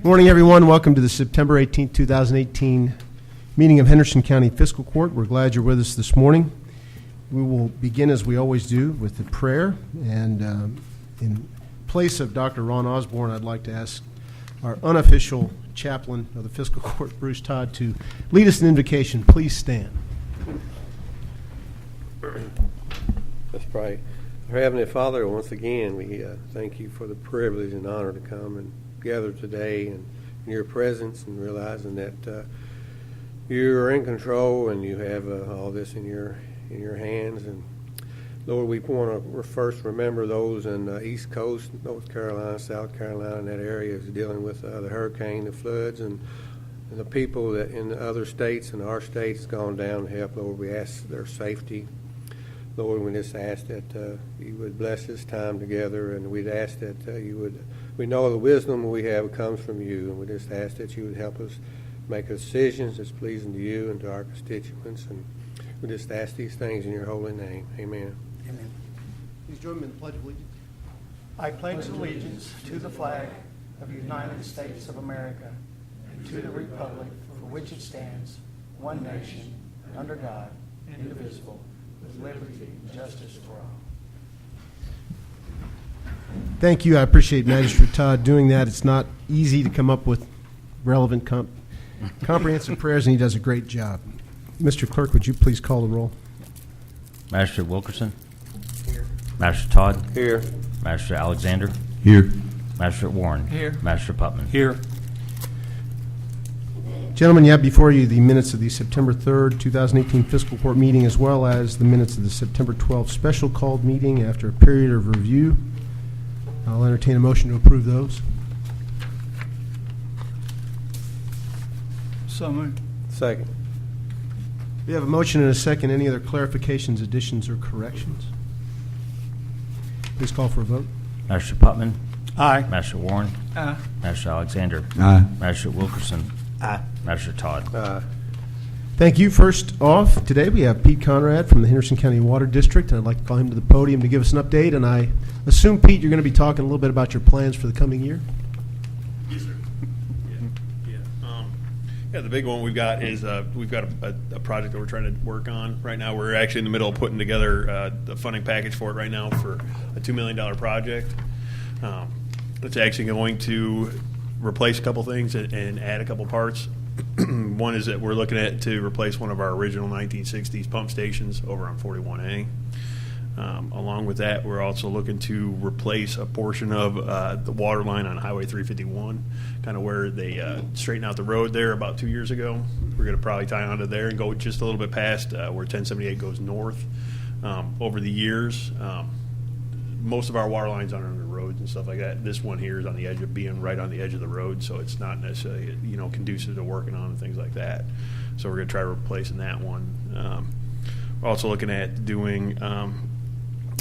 Morning, everyone. Welcome to the September 18th, 2018 meeting of Henderson County Fiscal Court. We're glad you're with us this morning. We will begin, as we always do, with the prayer. And in place of Dr. Ron Osborne, I'd like to ask our unofficial chaplain of the Fiscal Court, Bruce Todd, to lead us in invocation. Please stand. Let's pray. Our Heavenly Father, once again, we thank you for the privilege and honor to come and gather today in your presence and realizing that you are in control and you have all this in your hands. And Lord, we want to first remember those in the East Coast, North Carolina, South Carolina, and that area is dealing with the hurricane, the floods, and the people that in the other states and our state has gone down to help. Lord, we ask their safety. Lord, we just ask that you would bless this time together, and we'd ask that you would, we know the wisdom we have comes from you, and we just ask that you would help us make decisions that's pleasing to you and to our constituents, and we just ask these things in your holy name. Amen. Amen. Please join me in the Pledge of Allegiance. I pledge allegiance to the flag of the United States of America and to the republic for which it stands, one nation, under God, indivisible, with liberty and justice for all. Thank you. I appreciate Magistrate Todd doing that. It's not easy to come up with relevant, comprehensive prayers, and he does a great job. Mr. Clerk, would you please call the roll? Magistrate Wilkerson. Here. Magistrate Todd. Here. Magistrate Alexander. Here. Magistrate Warren. Here. Magistrate Putman. Here. Gentlemen, you have before you the minutes of the September 3rd, 2018 Fiscal Court meeting, as well as the minutes of the September 12th special called meeting. After a period of review, I'll entertain a motion to approve those. So moved. Second. We have a motion and a second. Any other clarifications, additions, or corrections? Please call for a vote. Magistrate Putman. Aye. Magistrate Warren. Aye. Magistrate Alexander. Aye. Magistrate Wilkerson. Aye. Magistrate Todd. Thank you. First off, today we have Pete Conrad from the Henderson County Water District, and I'd like to call him to the podium to give us an update. And I assume, Pete, you're going to be talking a little bit about your plans for the coming year? Yes, sir. Yeah, the big one we've got is we've got a project that we're trying to work on right now. We're actually in the middle of putting together the funding package for it right now for a $2 million project. It's actually going to replace a couple things and add a couple parts. One is that we're looking at to replace one of our original 1960s pump stations over on 41A. Along with that, we're also looking to replace a portion of the water line on Highway 351, kind of where they straightened out the road there about 2 years ago. We're going to probably tie onto there and go just a little bit past where 1078 goes north. Over the years, most of our water lines are under roads and stuff like that. This one here is on the edge of being right on the edge of the road, so it's not necessarily conducive to working on and things like that. So we're going to try replacing that one. We're also looking at doing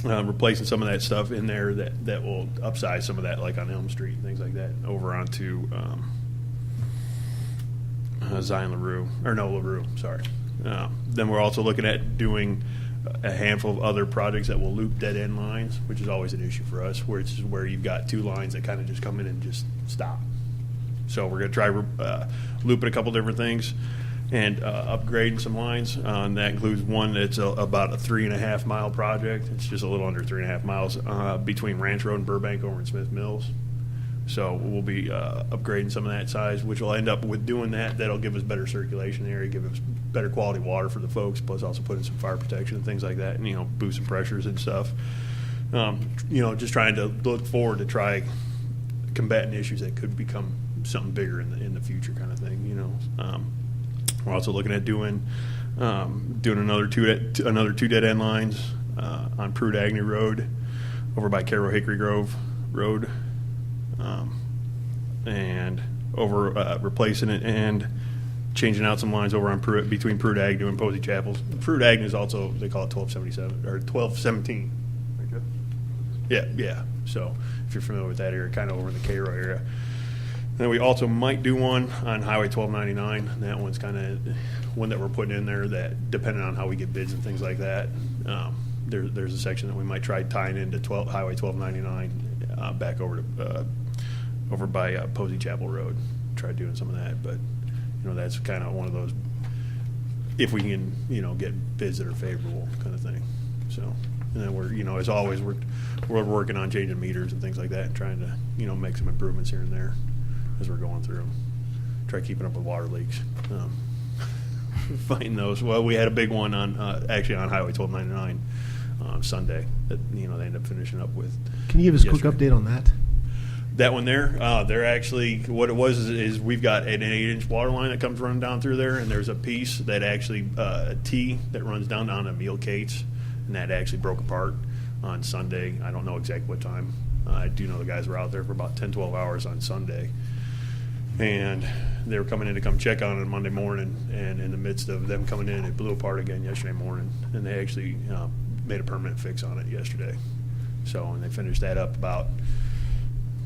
replacing some of that stuff in there that will upsize some of that, like on Elm Street and things like that, over onto Zion LaRue, sorry. Then we're also looking at doing a handful of other projects that will loop dead end lines, which is always an issue for us, where you've got two lines that kind of just come in and just stop. So we're going to try looping a couple different things and upgrading some lines. And that includes one that's about a 3.5 mile project. It's just a little under 3.5 miles between Ranch Road and Burbank over in Smith Mills. So we'll be upgrading some of that size, which will end up with doing that. That'll give us better circulation area, give us better quality water for the folks, plus also put in some fire protection and things like that, and boost some pressures and stuff. Just trying to look forward to try combating issues that could become something bigger in the future, kind of thing. We're also looking at doing another two dead end lines on Pruitt Agnew Road over by Carroll Hickory Grove Road. And over replacing it and changing out some lines over on between Pruitt Agnew and Posey Chapels. Pruitt Agnew is also, they call it 1277 or 1217. Yeah. So if you're familiar with that area, kind of over in the Cairo area. And then we also might do one on Highway 1299. That one's kind of one that we're putting in there that, depending on how we get bids and things like that, there's a section that we might try tying into Highway 1299 back over to over by Posey Chapel Road. Tried doing some of that, but that's kind of one of those, if we can get bids that are favorable kind of thing. So, and then we're as always we're working on changing meters and things like that, and trying to make some improvements here and there as we're going through. Try keeping up with water leaks. Fighting those. Well, we had a big one on actually on Highway 1299 on Sunday that they ended up finishing up with. Can you give us a quick yesterday. update on that? That one there, they're actually, what it was is we've got an 8-inch water line that comes running down through there, and there's a piece that actually, a T that runs down on Emil Cates, and that actually broke apart on Sunday. I don't know exactly what time. I do know the guys were out there for about 10, 12 hours on Sunday. And they were coming in to come check on it Monday morning, and in the midst of them coming in, it blew apart again yesterday morning, and they actually made a permanent fix on it yesterday. So, and they finished that up about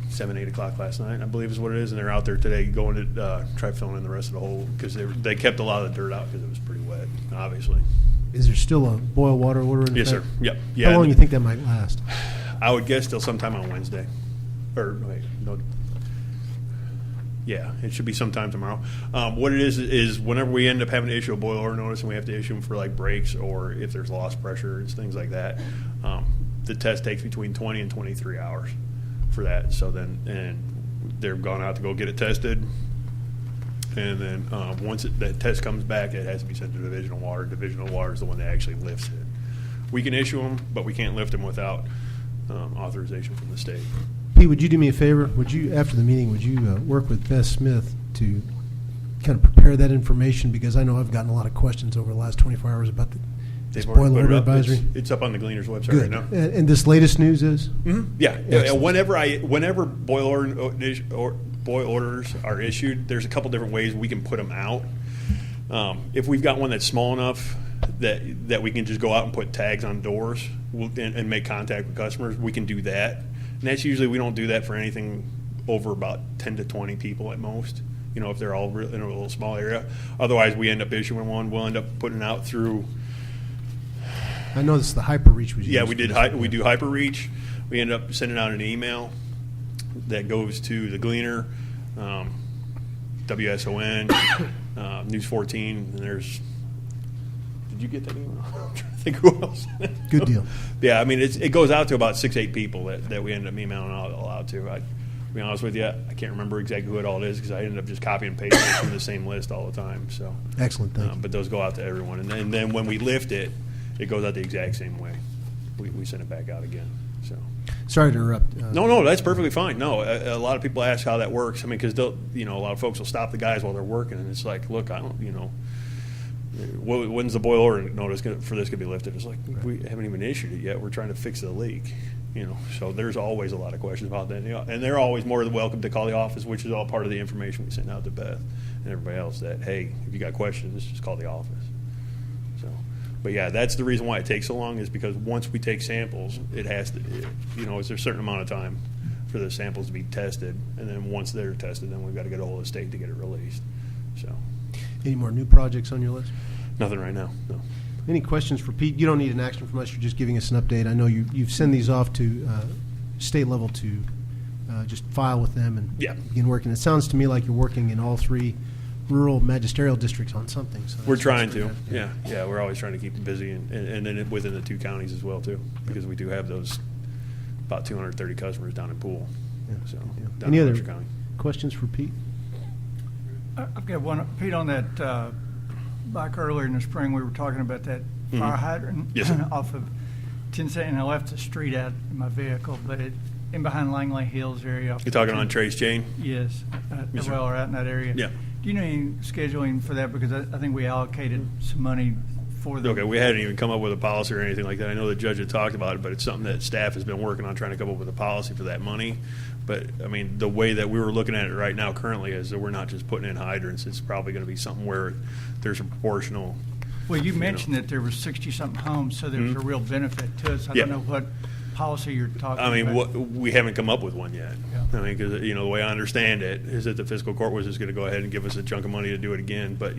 7, 8 o'clock last night, I believe is what it is, and they're out there today going to try filling in the rest of the hole, because they kept a lot of the dirt out because it was pretty wet, obviously. Is there still a boil water order in Yes, effect? sir. Yep. Yeah. How long do you think that might last? I would guess till sometime on Wednesday. Or, wait, no. Yeah, it should be sometime tomorrow. What it is whenever we end up having to issue a boil order notice and we have to issue them for like breaks or if there's lost pressure and things like that, the test takes between 20 and 23 hours for that. So then, and they've gone out to go get it tested. And then once that test comes back, it has to be sent to Divisional Water. Divisional Water is the one that actually lifts it. We can issue them, but we can't lift them without authorization from the state. Pete, would you do me a favor? Would you, after the meeting, would you work with Beth Smith to kind of prepare that information? Because I know I've gotten a lot of questions over the last 24 hours about this They've already boil put it order up. advisory. It's up on the Gleaner's website Good. right now. And this latest news is? Mm-hmm. Yeah. Excellent. Whenever boil orders are issued, there's a couple different ways we can put them out. If we've got one that's small enough that we can just go out and put tags on doors and make contact with customers, we can do that. And that's usually, we don't do that for anything over about 10 to 20 people at most, if they're all in a little small area. Otherwise, we end up issuing one. We'll end up putting it out through. I know this is the HyperReach was used. Yeah, we do HyperReach. We end up sending out an email that goes to the Gleaner, WSON, News 14, and there's. Did you get that email? I'm trying to think who else. Good deal. Yeah, I mean, it goes out to about 6, 8 people that we end up emailing all out to. To be honest with you, I can't remember exactly who it all is because I ended up just copying and pasting from the same list all the time. So Excellent, thank you. but those go out to everyone, and then when we lift it, it goes out the exact same way. We send it back out again. So. Sorry to interrupt. No, that's perfectly fine. No, a lot of people ask how that works. I mean, because a lot of folks will stop the guys while they're working, and it's like, look, I don't, when's the boil order notice for this going to be lifted? It's like, we haven't even issued it yet. We're trying to fix the leak, So there's always a lot of questions about that, and they're always more than welcome to call the office, which is all part of the information we send out to Beth and everybody else. That hey, if you got questions, just call the office. So. But yeah, that's the reason why it takes so long is because once we take samples, it has to, there's a certain amount of time for the samples to be tested, and then once they're tested, then we've got to get a hold of the state to get it released. So, Any more new projects on your list? nothing right now. No. Any questions for Pete? You don't need an action from us. You're just giving us an update. I know you've sent these off to state level to just file with them and begin working. It sounds to me like you're working in all 3 rural magisterial districts on something. So We're trying to. Yeah. We're always trying to keep them busy, and then within the 2 counties as well too, because we do have those about 230 customers down in Poole. Yeah. So Yeah. down Any in other Mercer County. questions for Pete? I've got one, Pete, on that, back earlier in the spring, we were talking about that fire hydrant Yes, sir. off of 10th and I left the street out in my vehicle, but in behind Langley Hills area. You're talking on Trace Chain? Yes, Yes, sir. well, or out in that area. Yeah. Do you know any scheduling for that? Because I think we allocated some money for the. Okay, we hadn't even come up with a policy or anything like that. I know the judge had talked about it, but it's something that staff has been working on trying to come up with a policy for that money. But, I mean, the way that we were looking at it right now currently is that we're not just putting in hydrants. It's probably going to be something where there's a proportional. Well, you mentioned that there was 60-something homes, so there's a real benefit to us. I Yeah. don't know what policy you're talking I mean, about. we haven't come up with one yet. Yeah. I mean, because, the way I understand it is that the fiscal court was just going to go ahead and give us a chunk of money to do it again. But,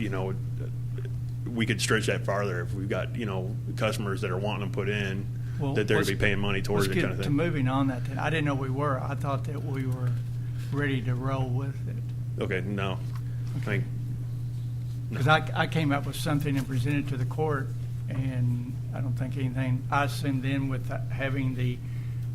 we could stretch that farther if we've got, customers that are wanting them put in, Well, that they're going let's- to be paying money towards it Let's kind of get to thing. moving on that then. I didn't know we were. I thought that we were ready to roll with it. Okay, no. Thank, Because I came up with something and presented to the court, and I don't think anything, I assumed then with having the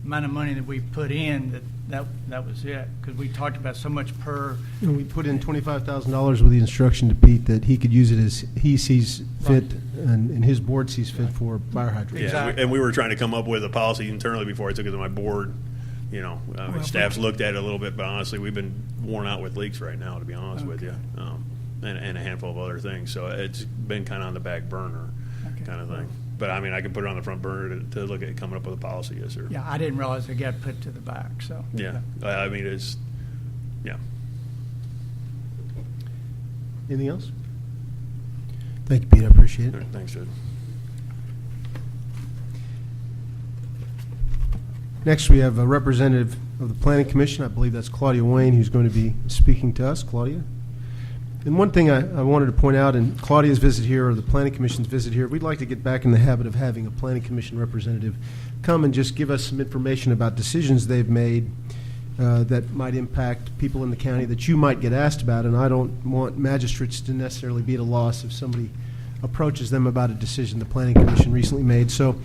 amount of money that we put in, that was it. Because we talked about so much per, And we put in $25,000 with the instruction to Pete that he could use it as he sees fit and his board sees fit for fire hydrants. yeah, Exactly. and we were trying to come up with a policy internally before I took it to my board. You know, staff's looked at it a little bit, but honestly, we've been worn out with leaks right now, to be honest with you, and a handful of other things. So it's been kind of on the back burner kind of thing. But, I mean, I can put it on the front burner to look at coming up with a policy, yes, sir. yeah, I didn't realize it got put to the back, so. Yeah, I mean, it's, yeah. Anything else? Thank you, Pete. I appreciate All it. right, thanks, Judge. Next, we have a representative of the Planning Commission. I believe that's Claudia Wayne, who's going to be speaking to us. Claudia? And one thing I wanted to point out, in Claudia's visit here, or the Planning Commission's visit here, we'd like to get back in the habit of having a Planning Commission representative come and just give us some information about decisions they've made that might impact people in the county that you might get asked about. And I don't want magistrates to necessarily be at a loss if somebody approaches them about a decision the Planning Commission recently made. So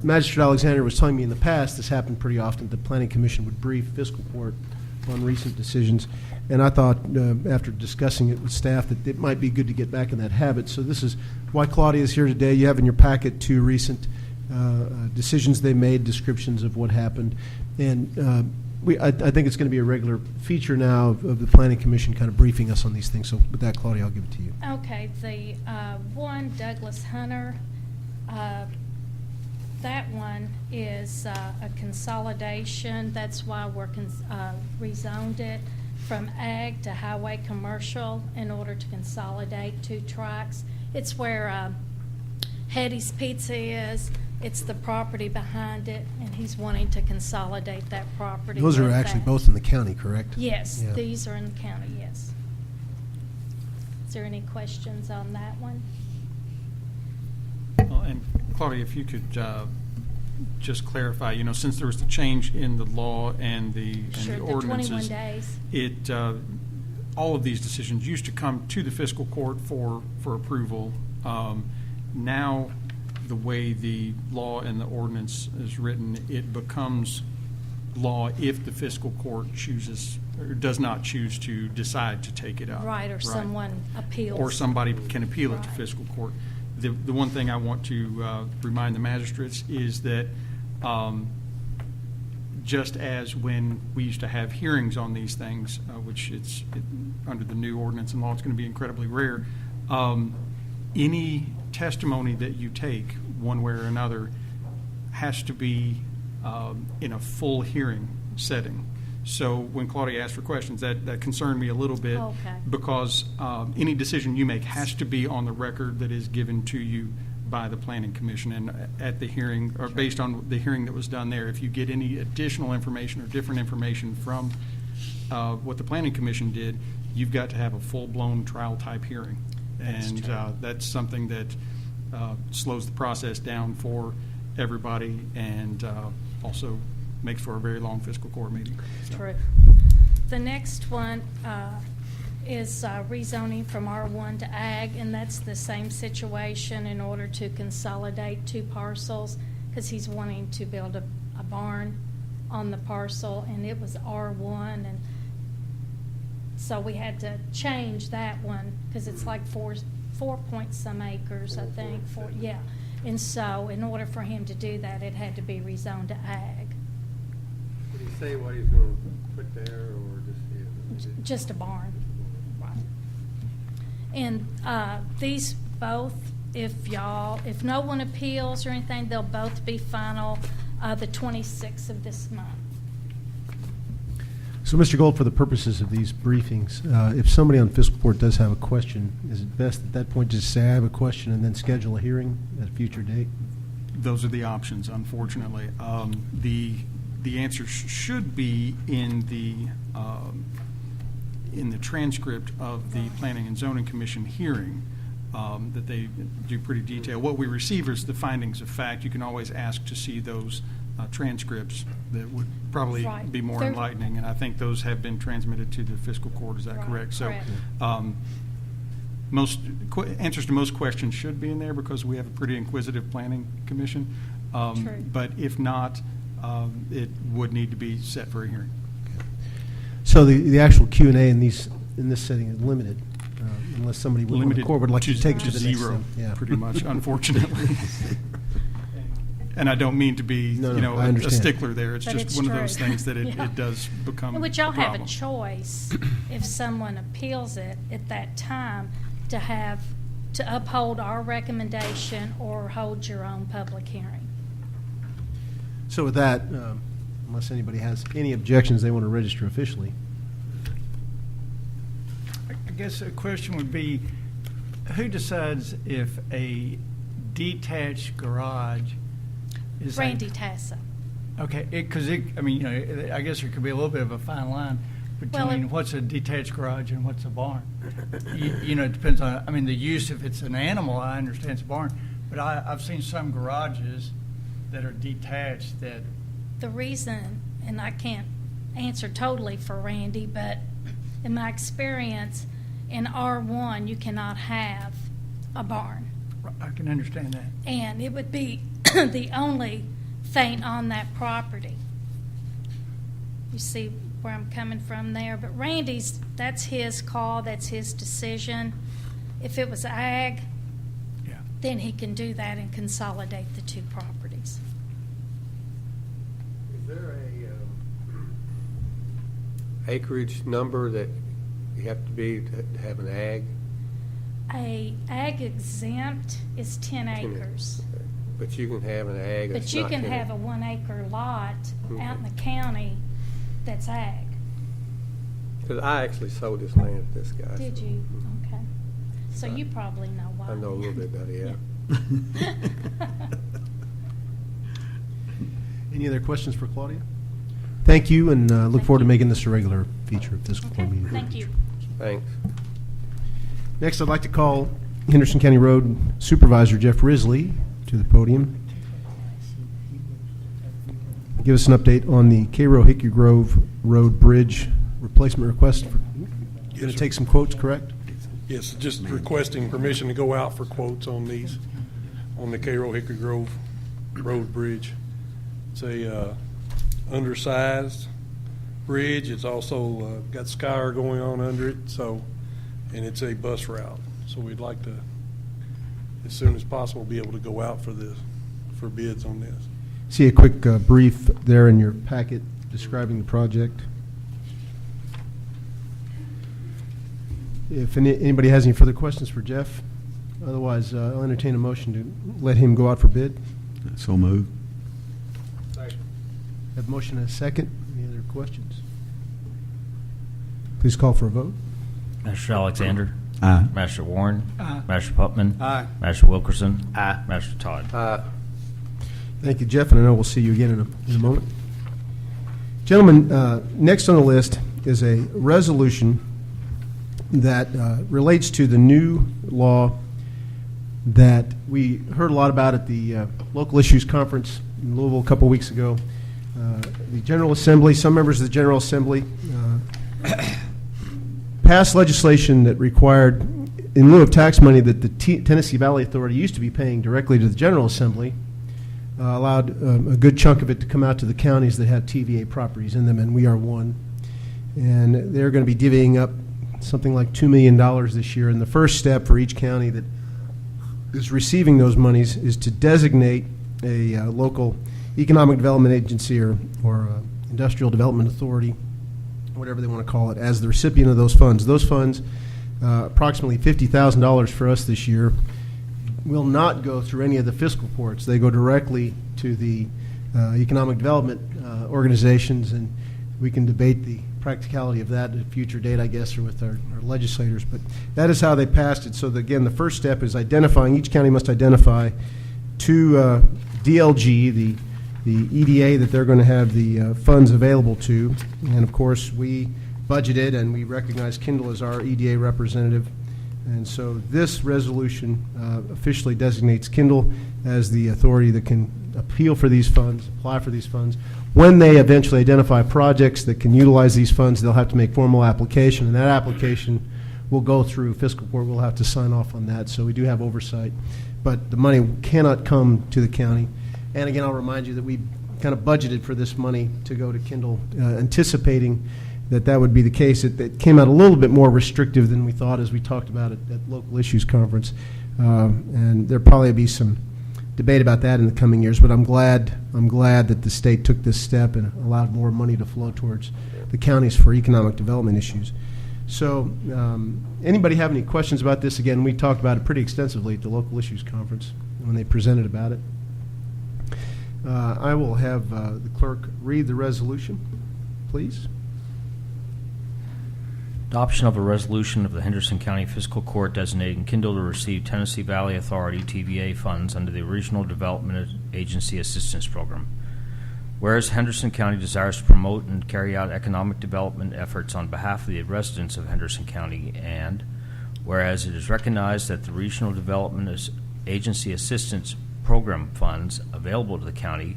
Magistrate Alexander was telling me in the past, this happened pretty often, the Planning Commission would brief Fiscal Court on recent decisions. And I thought, after discussing it with staff, that it might be good to get back in that habit. So this is why Claudia is here today. You have in your packet 2 recent decisions they made, descriptions of what happened. And I think it's going to be a regular feature now of the Planning Commission kind of briefing us on these things. So with that, Claudia, I'll give it to you. Okay, the one, Douglas Hunter, that one is a consolidation. That's why we're rezoned it from ag to highway commercial in order to consolidate 2 tracks. It's where Hetty's Pizza is. It's the property behind it, and he's wanting to consolidate that property. Those are with actually that. both in the county, correct? Yes, Yeah. these are in the county, yes. Is there any questions on that one? Well, and Claudia, if you could just clarify, since there was the change in the law and the Sure, the ordinances, 21 days. it all of these decisions used to come to the fiscal court for approval. Now, the way the law and the ordinance is written, it becomes law if the fiscal court chooses or does not choose to decide to take it up. Right, or someone appeals. Or somebody can appeal it to Right. fiscal court. The one thing I want to remind the magistrates is that just as when we used to have hearings on these things, which under the new ordinance and law, it's going to be incredibly rare, any testimony that you take one way or another has to be in a full hearing setting. So when Claudia asked for questions, that concerned me a little bit. Okay. Because any decision you make has to be on the record that is given to you by the Planning Commission. And at the hearing, or based on the hearing that was done there, if you get any additional information or different information from what the Planning Commission did, you've got to have a full-blown trial-type hearing. And that's something that slows the process down for everybody and also makes for a very long fiscal court meeting. So. True. The next one is rezoning from R1 to ag, and that's the same situation in order to consolidate 2 parcels, because he's wanting to build a barn on the parcel, and it was R1, and so we had to change that one, because it's like 4 point some acres, I think. Yeah. And so in order for him to do that, it had to be rezoned to ag. Did he say what he's going to put there, or just? Just a barn. Right. And these both, if no one appeals or anything, they'll both be final the 26th of this month. So, Mr. Gold, for the purposes of these briefings, if somebody on fiscal court does have a question, is it best at that point just say, I have a question, and then schedule a hearing at a future date? Those are the options, unfortunately. The answer should be in the transcript of the Planning and Zoning Commission hearing that they do pretty detailed. What we receive is the findings of fact. You can always ask to see those transcripts that would probably Right. be more There- enlightening, and I think those have been transmitted to the fiscal court. Is that Right, correct? So, correct. answers to most questions should be in there because we have a pretty inquisitive planning commission. True. But if not, it would need to be set for a hearing. So the actual Q&A in this setting is limited, unless somebody on the Limited court would like to take it to the next zero, step. Yeah. pretty much, unfortunately. And I don't mean to be, No, you know, I a understand. stickler there. It's But just it's one of true. those things that Yeah. it does become And a would y'all have a problem. choice, if someone appeals it at that time, to uphold our recommendation or hold your own public hearing? So with that, unless anybody has any objections, they want to register officially. I guess a question would be, who decides if a detached garage is... Randy Tassa. Okay, because I mean, you know, I guess there could be a little bit of a fine line Well, between it- what's a detached garage and what's a barn. You know, it depends on, I mean, the use. If it's an animal, I understand it's a barn, but I've seen some garages that are detached that... The reason, and I can't answer totally for Randy, but in my experience, in R1, you cannot have a barn. I can understand that. And it would be the only thing on that property. You see where I'm coming from there? But Randy's, that's his call, that's his decision. If it was ag, Yeah. then he can do that and consolidate the two properties. Is there a acreage number that you have to be to have an ag? A ag exempt is 10 acres. Okay. But you can have an ag that's But you not can 10 have a 1 acre lot out in the county that's ag. Because I actually sold this land to this guy. Did so- you? Mhm. Okay. So you probably know why. I know a little bit about it, yeah. Any other questions for Claudia? Thank you, and look forward to making this a regular feature of fiscal court Okay, meetings. thank you. Thanks. Next, I'd like to call Henderson County Road Supervisor Jeff Risley to the podium. Give us an update on the Cairo Hickory Grove Road Bridge replacement request. Going to take some quotes, correct? Yes, just requesting permission to go out for quotes on these, on the Cairo Hickory Grove Road Bridge. It's a undersized bridge. It's also got skyr going on under it, so, and it's a bus route. So we'd like to, as soon as possible, be able to go out for this, for bids on this. See a quick brief there in your packet describing the project. If anybody has any further questions for Jeff, otherwise I'll entertain a motion to let him go out for bid. So moved. Have a motion and a second. Any other questions? Please call for a vote. Master Alexander. Aye. Master Warren. Aye. Master Putman. Aye. Master Wilkerson. Master Todd. Thank you, Jeff, and I know we'll see you again in a moment. Gentlemen, next on the list is a resolution that relates to the new law that we heard a lot about at the Local Issues Conference in Louisville a couple weeks ago. The General Assembly, some members of the General Assembly passed legislation that required, in lieu of tax money that the Tennessee Valley Authority used to be paying directly to the General Assembly, allowed a good chunk of it to come out to the counties that have TVA properties in them, and we are one. And they're going to be divvying up something like $2 million this year. And the first step for each county that is receiving those monies is to designate a local economic development agency or industrial development authority, whatever they want to call it, as the recipient of those funds. Those funds, approximately $50,000 for us this year, will not go through any of the fiscal courts. They go directly to the economic development organizations, and we can debate the practicality of that at a future date, I guess, or with our legislators. But that is how they passed it. So, again, the first step is identifying, each county must identify to DLG, the EDA that they're going to have the funds available to. And, of course, we budgeted and we recognize Kendall as our EDA representative. And so this resolution officially designates Kendall as the authority that can appeal for these funds, apply for these funds. When they eventually identify projects that can utilize these funds, they'll have to make formal application, and that application will go through fiscal court. We'll have to sign off on that, so we do have oversight. But the money cannot come to the county. And again, I'll remind you that we kind of budgeted for this money to go to Kindle, anticipating that would be the case. It came out a little bit more restrictive than we thought, as we talked about at Local Issues Conference. And there'll probably be some debate about that in the coming years, but I'm glad that the state took this step and allowed more money to flow towards the counties for economic development issues. So anybody have any questions about this? Again, we talked about it pretty extensively at the Local Issues Conference when they presented about it. I will have the clerk read the resolution, please. Adoption of a resolution of the Henderson County Fiscal Court designating Kindle to receive Tennessee Valley Authority TVA funds under the Regional Development Agency Assistance Program. Whereas Henderson County desires to promote and carry out economic development efforts on behalf of the residents of Henderson County, and whereas it is recognized that the Regional Development Agency Assistance Program funds available to the county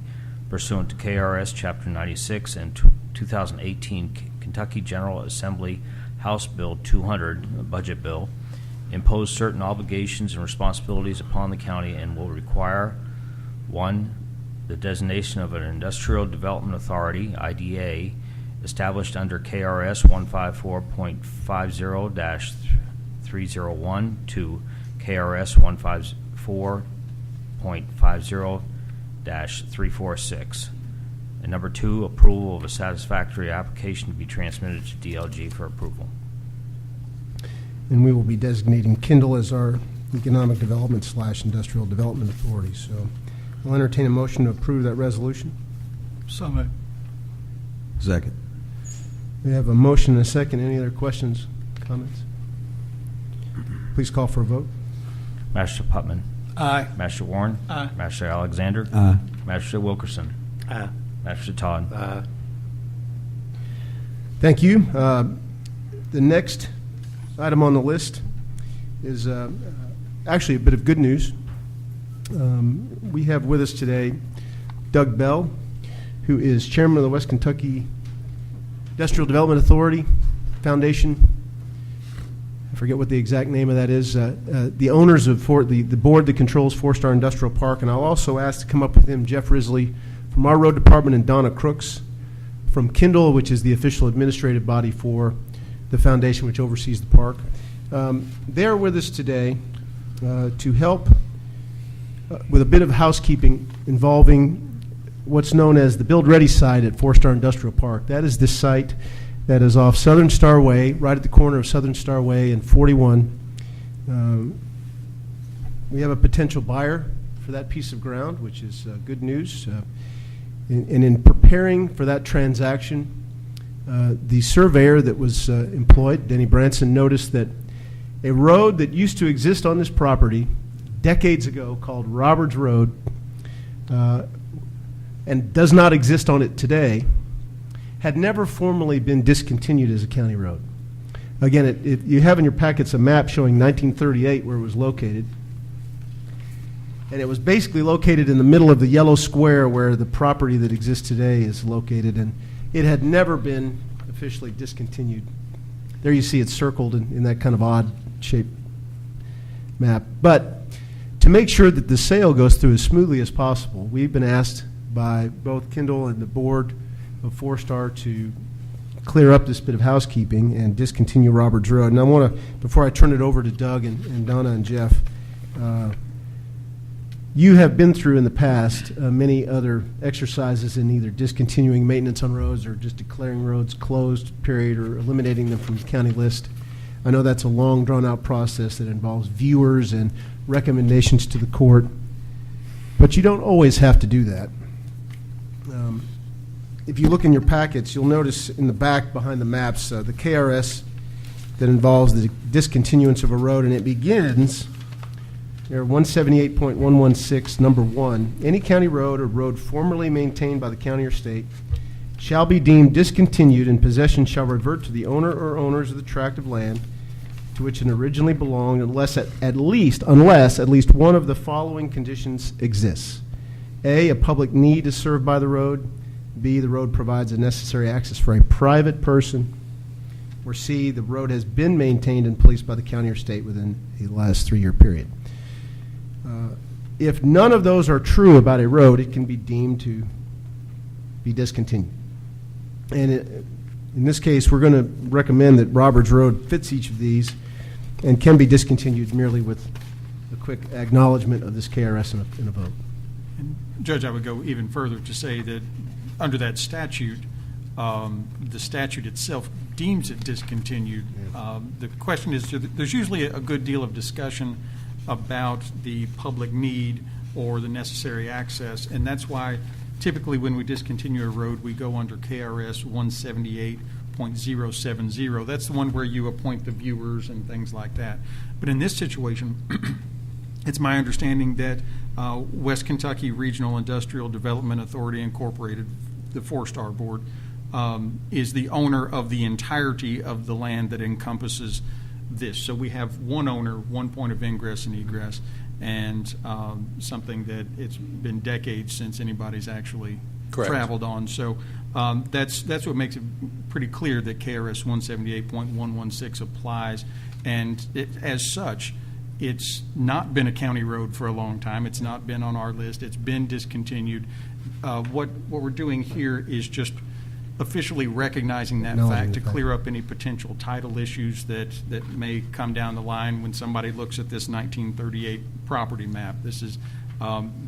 pursuant to KRS Chapter 96 and 2018 Kentucky General Assembly House Bill 200 Budget Bill impose certain obligations and responsibilities upon the county and will require: 1, the designation of an Industrial Development Authority, IDA, established under KRS 154.50-301 to KRS 154.50-346. And number 2, approval of a satisfactory application to be transmitted to DLG for approval. And we will be designating Kindle as our economic development / industrial development authority. So I'll entertain a motion to approve that resolution. So moved. Second. We have a motion and a second. Any other questions, comments? Please call for a vote. Master Putman. Aye. Master Warren. Aye. Master Alexander. Aye. Master Wilkerson. Aye. Master Todd. Aye. Thank you. The next item on the list is actually a bit of good news. We have with us today Doug Bell, who is chairman of the West Kentucky Industrial Development Authority Foundation. I forget what the exact name of that is. The owners of the board that controls 4-Star Industrial Park, and I'll also ask to come up with him Jeff Risley from our road department and Donna Crooks from Kindle, which is the official administrative body for the foundation which oversees the park. They're with us today to help with a bit of housekeeping involving what's known as the Build Ready site at 4-Star Industrial Park. That is the site that is off Southern Star Way, right at the corner of Southern Star Way and 41. We have a potential buyer for that piece of ground, which is good news. And in preparing for that transaction, the surveyor that was employed, Denny Branson, noticed that a road that used to exist on this property decades ago called Roberts Road and does not exist on it today had never formally been discontinued as a county road. Again, you have in your packets a map showing 1938 where it was located. And it was basically located in the middle of the yellow square where the property that exists today is located, and it had never been officially discontinued. There you see it circled in that kind of odd-shaped map. But to make sure that the sale goes through as smoothly as possible, we've been asked by both Kindle and the board of 4-Star to clear up this bit of housekeeping and discontinue Roberts Road. And I want to, before I turn it over to Doug and Donna and Jeff, you have been through in the past many other exercises in either discontinuing maintenance on roads or just declaring roads closed, period, or eliminating them from the county list. I know that's a long, drawn-out process that involves viewers and recommendations to the court, but you don't always have to do that. If you look in your packets, you'll notice in the back behind the maps the KRS that involves the discontinuance of a road, and it begins there, 178.116, number 1. Any county road or road formerly maintained by the county or state shall be deemed discontinued, and possession shall revert to the owner or owners of the tract of land to which it originally belonged, unless at least one of the following conditions exists. A, a public need is served by the road. B, the road provides the necessary access for a private person. Or C, the road has been maintained and policed by the county or state within the last 3-year period. If none of those are true about a road, it can be deemed to be discontinued. And in this case, we're going to recommend that Roberts Road fits each of these and can be discontinued merely with a quick acknowledgement of this KRS in a vote. And Judge, I would go even further to say that under that statute, the statute itself deems it discontinued. The question is, there's usually a good deal of discussion about the public need or the necessary access, and that's why typically when we discontinue a road, we go under KRS 178.070. That's the one where you appoint the viewers and things like that. But in this situation, it's my understanding that West Kentucky Regional Industrial Development Authority Incorporated, the 4-Star Board, is the owner of the entirety of the land that encompasses this. So we have one owner, one point of ingress and egress, and something that it's been decades since anybody's actually traveled on. So that's what makes it pretty clear that KRS 178.116 applies, and as such, it's not been a county road for a long time. It's not been on our list. It's been discontinued. What we're doing here is just officially recognizing that fact to clear up any potential title issues that may come down the line when somebody looks at this 1938 property map. This is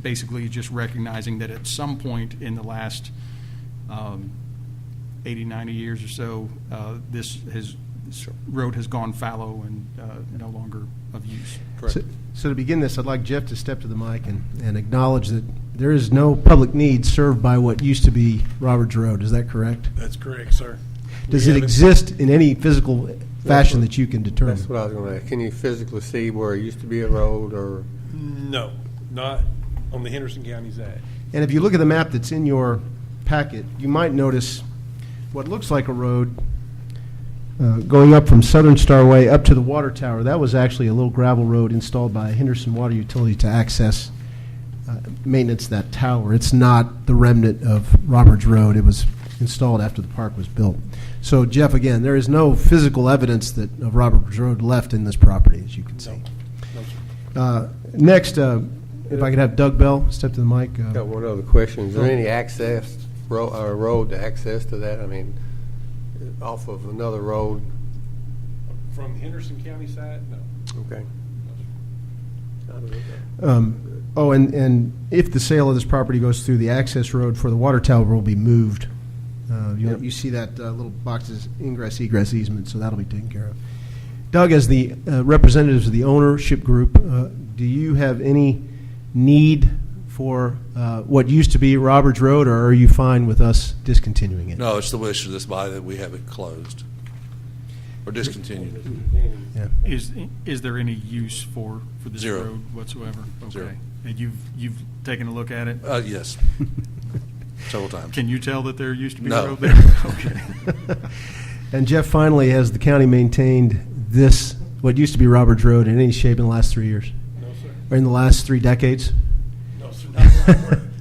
basically just recognizing that at some point in the last 80, 90 years or so, this road has gone fallow and no longer of use. So to begin this, I'd like Jeff to step to the mic and acknowledge that there is no public need served by what used to be Roberts Road. Is that correct? That's correct, sir. Does it exist in any physical fashion that you can determine? That's what I was going to ask. Can you physically see where it used to be a road, or? No, not on the Henderson County's Act. And if you look at the map that's in your packet, you might notice what looks like a road going up from Southern Starway up to the water tower. That was actually a little gravel road installed by Henderson Water Utility to access maintenance that tower. It's not the remnant of Roberts Road. It was installed after the park was built. So, Jeff, again, there is no physical evidence of Roberts Road left in this property, as you can see. No, Next, if I could have Doug Bell step to the mic. Got one other question. Is there any access road to access to that? I mean, off of another road? From the Henderson County side, no. Okay. And if the sale of this property goes through, the access road for the water tower will be moved. You see that little box is ingress, egress easement, so that'll be taken care of. Doug, as the representatives of the ownership group, do you have any need for what used to be Roberts Road, or are you fine with us discontinuing it? No, it's the wish of this body that we have it closed or discontinued. Yeah. Is there any use for this Zero. road whatsoever? Okay. Zero. And you've taken a look at it? Yes, several times. Can you tell that there used to be No. a road there? Okay. And Jeff, finally, has the county maintained this, what used to be Roberts Road, in any shape in the last 3 years? No, sir. Or in the last 3 decades? No, sir. Not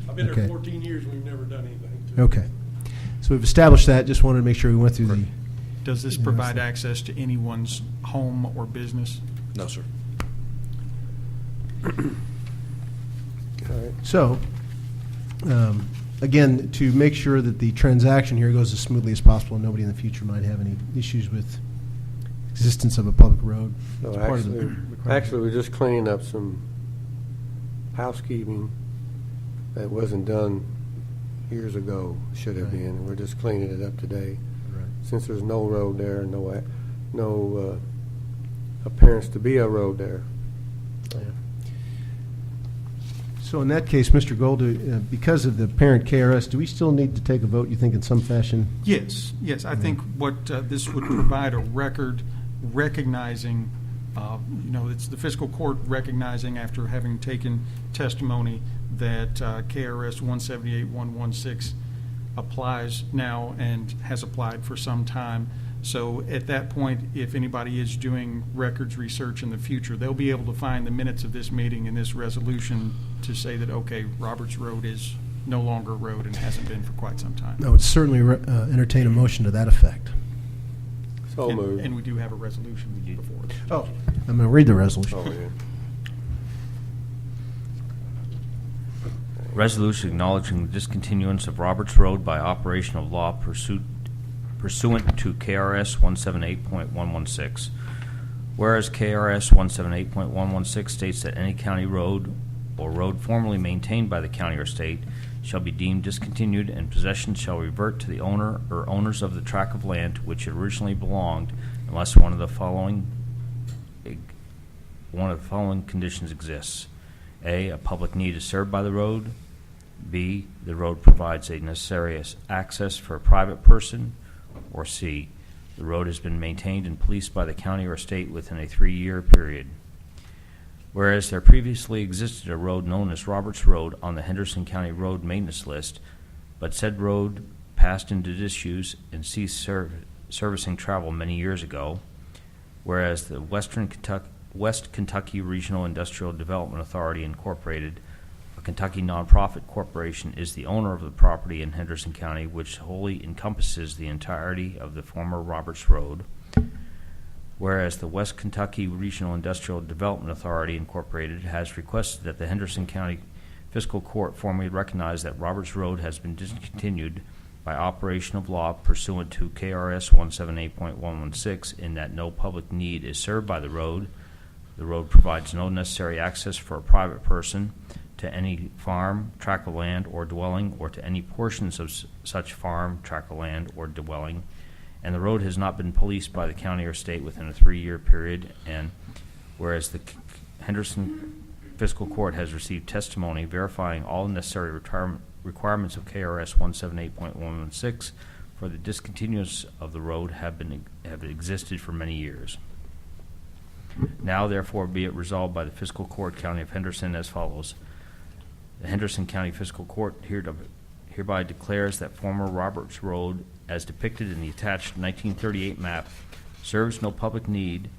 I've been Okay. there 14 years. We've never done anything to it. Okay. So we've established that. Just wanted to make sure we went through the... Does this provide access to anyone's home or business? No, sir. So, again, to make sure that the transaction here goes as smoothly as possible and nobody in the future might have any issues with existence of a public road. No, It's part of the requirement. actually, we're just cleaning up some housekeeping that wasn't done years ago, should have Right. been, and we're just cleaning it up today. Right. Since there's no road there, no appearance to be a road there. So in that case, Mr. Gold, because of the parent KRS, do we still need to take a vote, you think, in some fashion? Yes. I think what this would provide a record recognizing, it's the fiscal court recognizing after having taken testimony that KRS 178.116 applies now and has applied for some time. So at that point, if anybody is doing records research in the future, they'll be able to find the minutes of this meeting and this resolution to say that, okay, Roberts Road is no longer a road and hasn't been for quite some time. I would certainly entertain a motion to that effect. So moved. And we do have a resolution before us. Oh, I'm going to read the resolution. Oh, yeah. Resolution acknowledging the discontinuance of Roberts Road by operation of law pursuant to KRS 178.116. Whereas KRS 178.116 states that any county road or road formerly maintained by the county or state shall be deemed discontinued and possession shall revert to the owner or owners of the tract of land to which it originally belonged unless one of the following conditions exists. A public need is served by the road. B, the road provides a necessary access for a private person. Or C, the road has been maintained and policed by the county or state within a 3-year period. Whereas there previously existed a road known as Roberts Road on the Henderson County Road Maintenance List, but said road passed into disuse and ceased servicing travel many years ago. Whereas the West Kentucky Regional Industrial Development Authority Incorporated, a Kentucky nonprofit corporation, is the owner of the property in Henderson County, which wholly encompasses the entirety of the former Roberts Road. Whereas the West Kentucky Regional Industrial Development Authority Incorporated has requested that the Henderson County Fiscal Court formally recognize that Roberts Road has been discontinued by operation of law pursuant to KRS 178.116 in that no public need is served by the road provides no necessary access for a private person to any farm, tract of land, or dwelling, or to any portions of such farm, tract of land, or dwelling, and the road has not been policed by the county or state within a 3-year period, and whereas the Henderson Fiscal Court has received testimony verifying all necessary requirements of KRS 178.116 for the discontinuance of the road have existed for many years. Now, therefore, be it resolved by the Fiscal Court, County of Henderson, as follows. The Henderson County Fiscal Court hereby declares that former Roberts Road, as depicted in the attached 1938 map, serves no public need,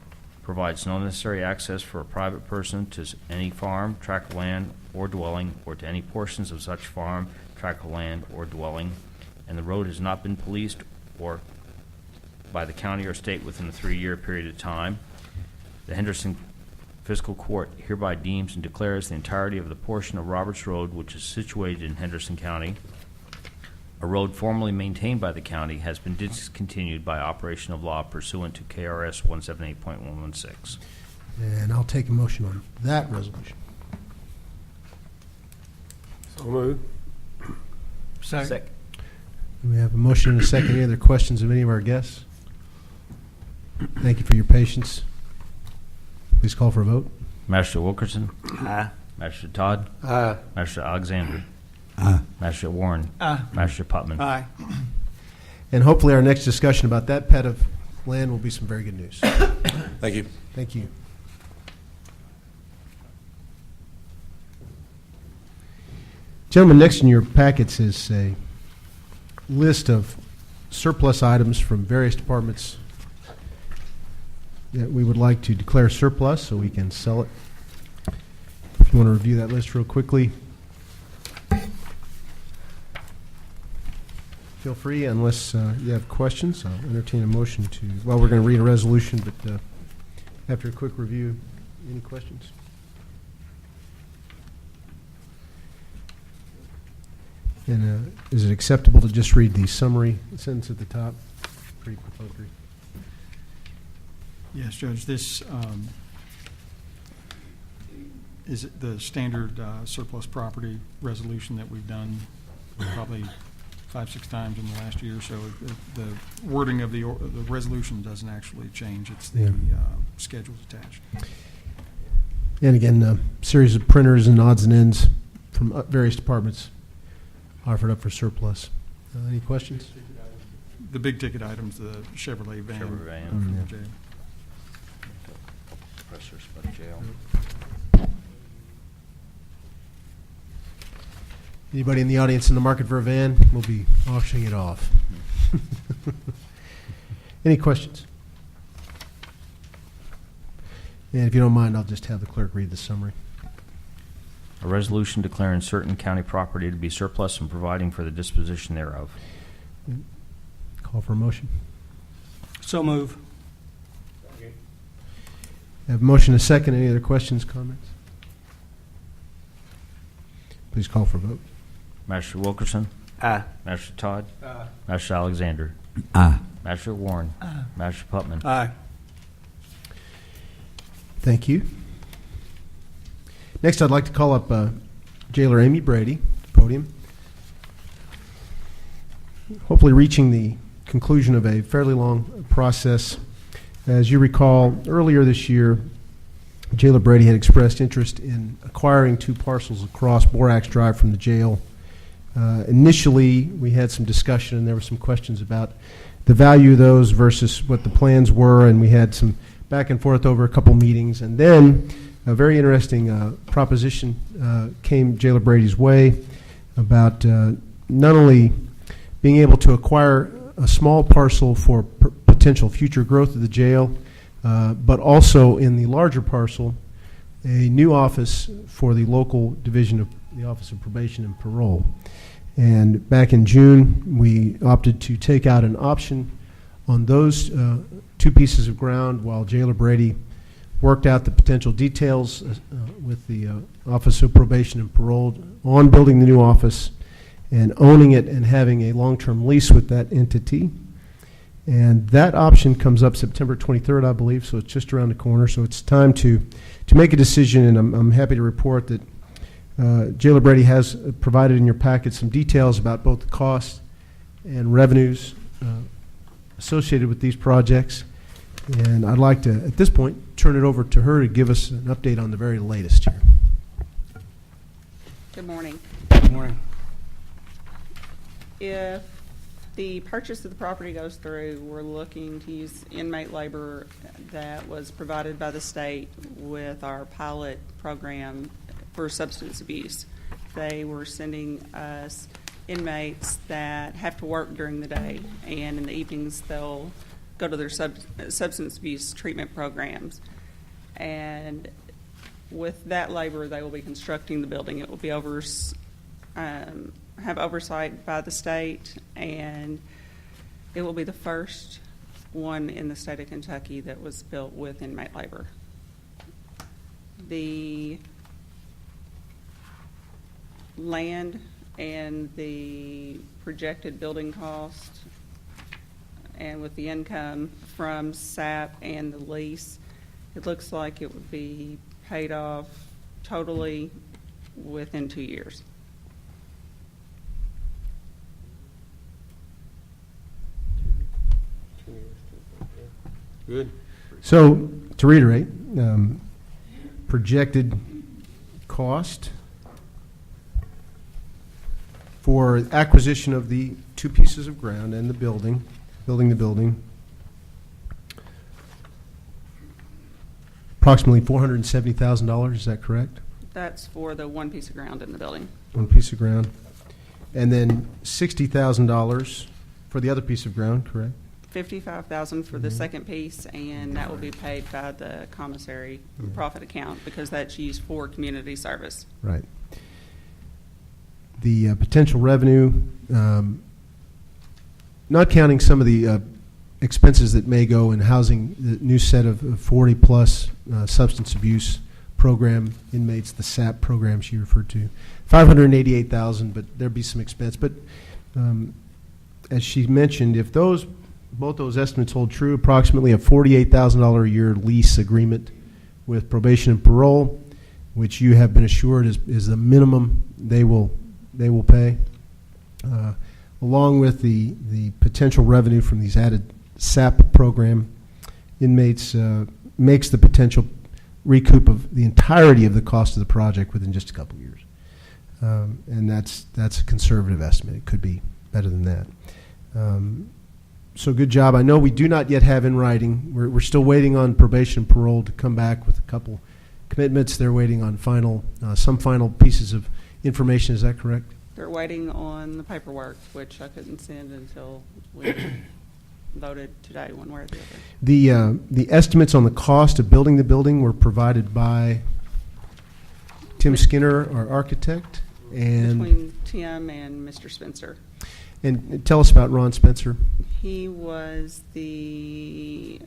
provides no necessary access for a private person to any farm, tract of land, or dwelling, or to any portions of such farm, tract of land, or dwelling, and the road has not been policed or by the county or state within a 3-year period of time. The Henderson Fiscal Court hereby deems and declares the entirety of the portion of Roberts Road, which is situated in Henderson County, a road formerly maintained by the county, has been discontinued by operation of law pursuant to KRS 178.116. And I'll take a motion on that resolution. So moved. Second. We have a motion and a second. Any other questions of any of our guests? Thank you for your patience. Please call for a vote. Magistrate Wilkerson. Aye. Magistrate Todd. Aye. Magistrate Alexander. Aye. Magistrate Warren. Aye. Magistrate Putman. Aye. And hopefully our next discussion about that pet of land will be some very good news. Thank you. Thank you. Gentlemen, next in your packets is a list of surplus items from various departments that we would like to declare surplus so we can sell it. If you want to review that list real quickly, feel free, unless you have questions. I'll entertain a motion to, well, we're going to read a resolution, but after a quick review, any questions? And is it acceptable to just read the summary sentence at the top? Pretty perfunctory. Yes, Judge, this is the standard surplus property resolution that we've done probably 5-6 times in the last year. So the wording of the resolution doesn't actually change. It's the schedules attached. And again, a series of printers and odds and ends from various departments offered up for surplus. Any questions? The big ticket items, the Chevrolet van. Chevrolet van. From Yeah. the jail. Compressor spud jail. Anybody in the audience in the market for a van? We'll be auctioning it off. Any questions? And if you don't mind, I'll just have the clerk read the summary. A resolution declaring certain county property to be surplus and providing for the disposition thereof. Call for a motion. So move. Have a motion and a second. Any other questions, comments? Please call for a vote. Master Wilkerson? Aye. Master Todd? Aye. Master Alexander? Aye. Master Warren? Master Putman? Aye. Thank you. Next, I'd like to call up Jailer Amy Brady, podium. Hopefully reaching the conclusion of a fairly long process. As you recall, earlier this year, Jailer Brady had expressed interest in acquiring 2 parcels across Borax Drive from the jail. Initially, we had some discussion and there were some questions about the value of those versus what the plans were, and we had some back and forth over a couple meetings. And then a very interesting proposition came Jailer Brady's way about not only being able to acquire a small parcel for potential future growth of the jail, but also in the larger parcel, a new office for the local division of the Office of Probation and Parole. And back in June, we opted to take out an option on those 2 pieces of ground while Jailer Brady worked out the potential details with the Office of Probation and Parole on building the new office and owning it and having a long-term lease with that entity. And that option comes up September 23rd, I believe, so it's just around the corner. So it's time to make a decision, and I'm happy to report that Jailer Brady has provided in your packet some details about both the costs and revenues associated with these projects. And I'd like to, at this point, turn it over to her to give us an update on the very latest here. Good morning. Good morning. If the purchase of the property goes through, we're looking to use inmate labor that was provided by the state with our pilot program for substance abuse. They were sending us inmates that have to work during the day, and in the evenings they'll go to their substance abuse treatment programs. And with that labor, they will be constructing the building. It will be have oversight by the state, and it will be the first one in the state of Kentucky that was built with inmate labor. The land and the projected building cost, and with the income from SAP and the lease, it looks like it would be paid off totally within 2 years. Good. So, to reiterate, projected cost for acquisition of the 2 pieces of ground and the building the building, approximately $470,000, is that correct? That's for the one piece of ground in the building. 1 piece of ground. And then $60,000 for the other piece of ground, correct? $55,000 for the second piece, and that will be paid by the commissary profit account because that's used for community service. Right. The potential revenue, not counting some of the expenses that may go in housing the new set of 40-plus substance abuse program inmates, the SAP program she referred to, $588,000, but there'd be some expense. But as she mentioned, if both those estimates hold true, approximately a $48,000 a year lease agreement with probation and parole, which you have been assured is the minimum they will pay, along with the potential revenue from these added SAP program inmates, makes the potential recoup of the entirety of the cost of the project within just a couple of years. And that's a conservative estimate. It could be better than that. So good job. I know we do not yet have in writing. We're still waiting on probation and parole to come back with a couple commitments. They're waiting on some final pieces of information. Is that correct? They're waiting on the paperwork, which I couldn't send until we voted today, one way or the other. The estimates on the cost of building the building were provided by Tim Skinner, our architect, and Between Tim and Mr. Spencer. and tell us about Ron Spencer. He was the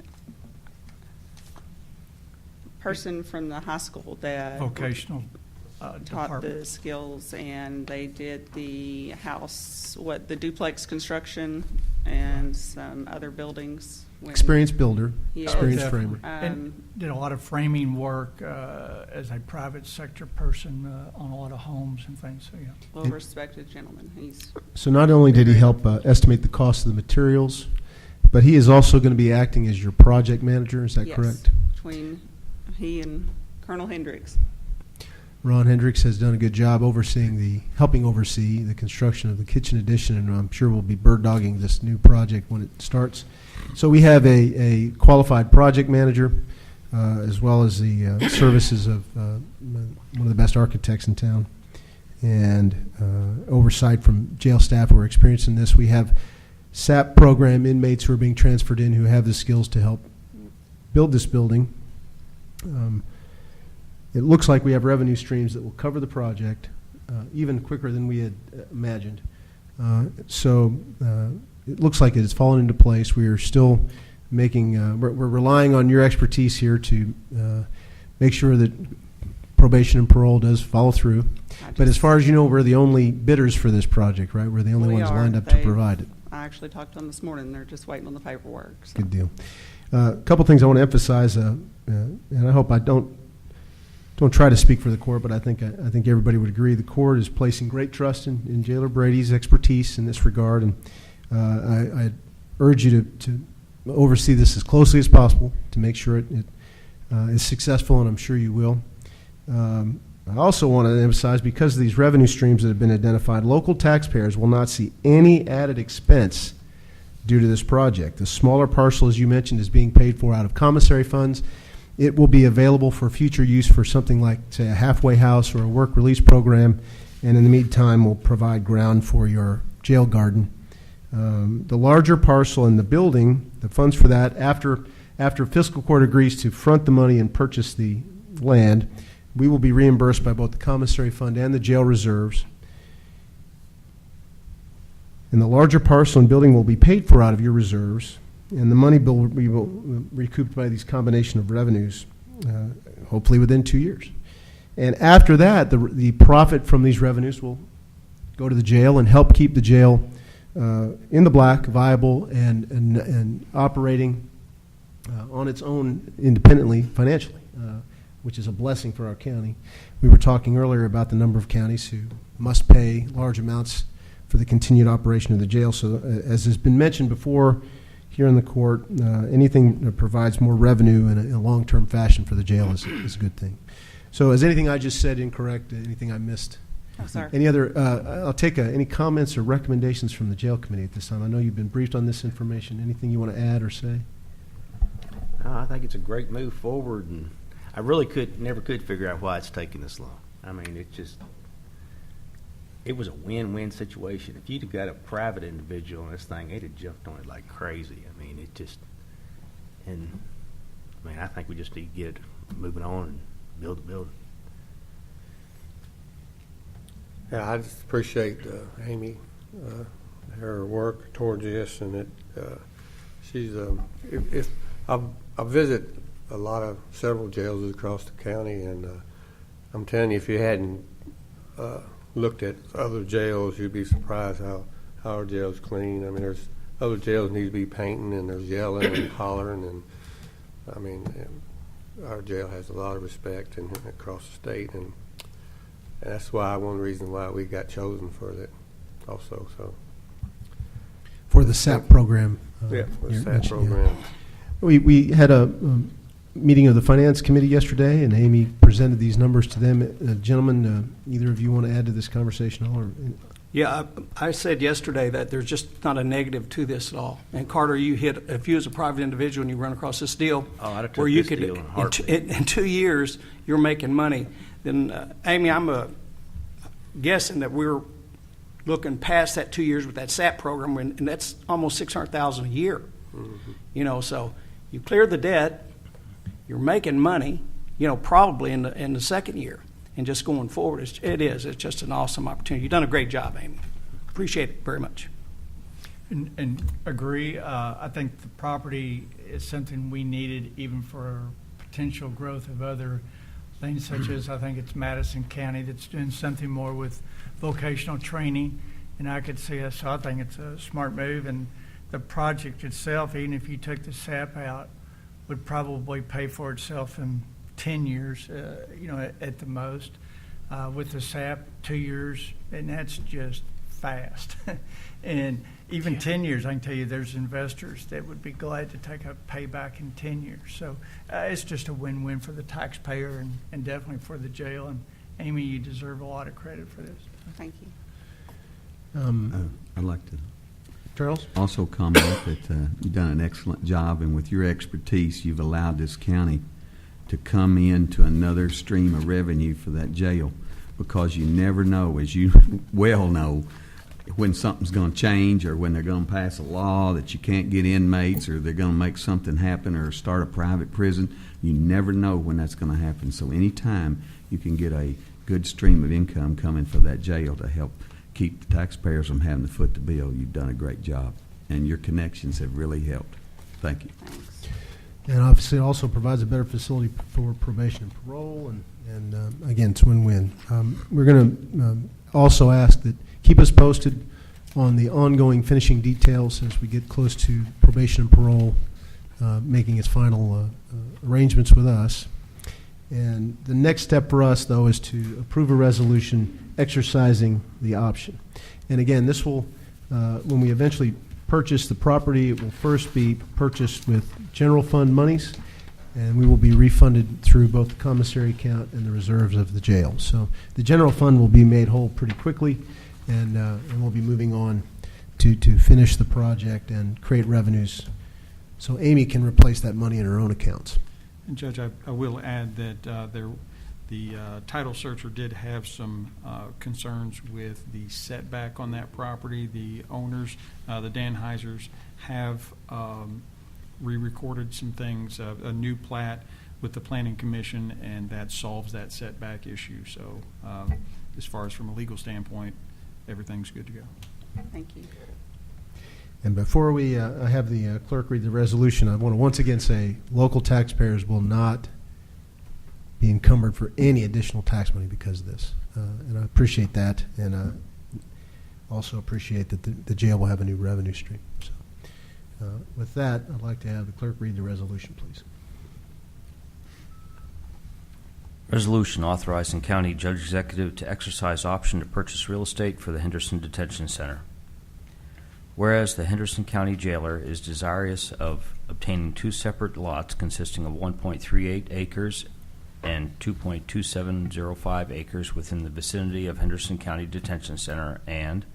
person from the high school that Vocational taught department. the skills, and they did the house, the duplex construction and some other buildings. Experienced builder, Yeah. experienced Oh, framer. And did a lot of framing work as a private sector person on a lot of homes and things, so yeah. Well-respected gentleman. He's So not only did he help estimate the cost of the materials, but he is also going to be acting as your project manager, is that yes, correct? between he and Colonel Hendricks. Ron Hendricks has done a good job helping oversee the construction of the kitchen addition, and I'm sure we'll be bird dogging this new project when it starts. So we have a qualified project manager, as well as the services of one of the best architects in town, and oversight from jail staff who are experienced in this. We have SAP program inmates who are being transferred in who have the skills to help build this building. It looks like we have revenue streams that will cover the project even quicker than we had imagined. So it looks like it has fallen into place. We are still we're relying on your expertise here to make sure that probation and parole does follow through. But as far as you know, we're the only bidders for this project, right? We're the only ones lined up to provide it. I actually talked to them this morning. They're just waiting on the paperwork. So. Good deal. A couple things I want to emphasize, and I hope I don't try to speak for the court, but I think everybody would agree the court is placing great trust in Jailer Brady's expertise in this regard, and I urge you to oversee this as closely as possible to make sure it is successful, and I'm sure you will. I also want to emphasize, because of these revenue streams that have been identified, local taxpayers will not see any added expense due to this project. The smaller parcel, as you mentioned, is being paid for out of commissary funds. It will be available for future use for something like, say, a halfway house or a work release program, and in the meantime, we'll provide ground for your jail garden. The larger parcel in the building, the funds for that, after fiscal court agrees to front the money and purchase the land, we will be reimbursed by both the commissary fund and the jail reserves. And the larger parcel and building will be paid for out of your reserves, and the money will be recouped by these combination of revenues, hopefully within 2 years. And after that, the profit from these revenues will go to the jail and help keep the jail in the black, viable, and operating on its own independently financially, which is a blessing for our county. We were talking earlier about the number of counties who must pay large amounts for the continued operation of the jail. So as has been mentioned before here in the court, anything that provides more revenue in a long-term fashion for the jail is a good thing. So is anything I just said incorrect? Anything I missed? Oh, sorry. Any other, I'll take any comments or recommendations from the jail committee at this time. I know you've been briefed on this information. Anything you want to add or say? I think it's a great move forward, and I really never could figure out why it's taking this long. I mean, it was a win-win situation. If you'd have got a private individual on this thing, they'd have jumped on it like crazy. I mean, I think we just need to get it moving on and build the building. Yeah, I just appreciate Amy, her work towards this, and she's if I visit several jails across the county, and I'm telling you, if you hadn't looked at other jails, you'd be surprised how our jail's clean. I mean, there's other jails need to be painting, and there's yelling and hollering, and I mean, our jail has a lot of respect across the state, and that's why one reason why we got chosen for that also. So For the SAP program. Yeah, for the you SAP mentioned, yeah. program. We had a meeting of the Finance Committee yesterday, and Amy presented these numbers to them. Gentlemen, either of you want to add to this conversation at all? Yeah, I said yesterday that there's just not a negative to this at all. And Carter, if you as a private individual and you run across this deal, I'd have where took you this could, deal in a heartbeat. in 2 years, you're making money, then Amy, I'm guessing that we're looking past that 2 years with that SAP program, and that's almost $600,000 a year. So you clear the debt, you're making money, probably in the second year. And just going forward, it's just an awesome opportunity. You've done a great job, Amy. Appreciate it very much. And agree. I think the property is something we needed even for potential growth of other things, such as I think it's Madison County that's doing something more with vocational training, and I could see us. So I think it's a smart move, and the project itself, even if you took the SAP out, would probably pay for itself in 10 years, at the most. With the SAP, 2 years, and that's just fast. And even 10 years, I can tell you there's investors that would be glad to take a payback in 10 years. So it's just a win-win for the taxpayer and definitely for the jail. And Amy, you deserve a lot of credit for this. Thank you. I'd like to Charles? also comment that you've done an excellent job, and with your expertise, you've allowed this county to come into another stream of revenue for that jail, because you never know, as you well know, when something's going to change or when they're going to pass a law that you can't get inmates, or they're going to make something happen or start a private prison. You never know when that's going to happen. So anytime you can get a good stream of income coming for that jail to help keep the taxpayers from having to foot the bill, you've done a great job. And your connections have really helped. Thank you. Thanks. And obviously, it also provides a better facility for probation and parole, and again, it's win-win. We're going to also ask that keep us posted on the ongoing finishing details as we get close to probation and parole making its final arrangements with us. And the next step for us, though, is to approve a resolution exercising the option. And again, this will, when we eventually purchase the property, it will first be purchased with general fund monies, and we will be refunded through both the commissary account and the reserves of the jail. So the general fund will be made whole pretty quickly, and we'll be moving on to finish the project and create revenues so Amy can replace that money in her own accounts. And Judge, I will add that the title searcher did have some concerns with the setback on that property. The owners, the Danheisers, have re-recorded some things, a new plat with the Planning Commission, and that solves that setback issue. So as far as from a legal standpoint, everything's good to go. Thank you. And before we have the clerk read the resolution, I want to once again say local taxpayers will not be encumbered for any additional tax money because of this. And I appreciate that, and also appreciate that the jail will have a new revenue stream. So, with that, I'd like to have the clerk read the resolution, please. Resolution authorizing county judge executive to exercise option to purchase real estate for the Henderson Detention Center. Whereas the Henderson County Jailer is desirous of obtaining two separate lots consisting of 1.38 acres and 2.2705 acres within the vicinity of Henderson County Detention Center, and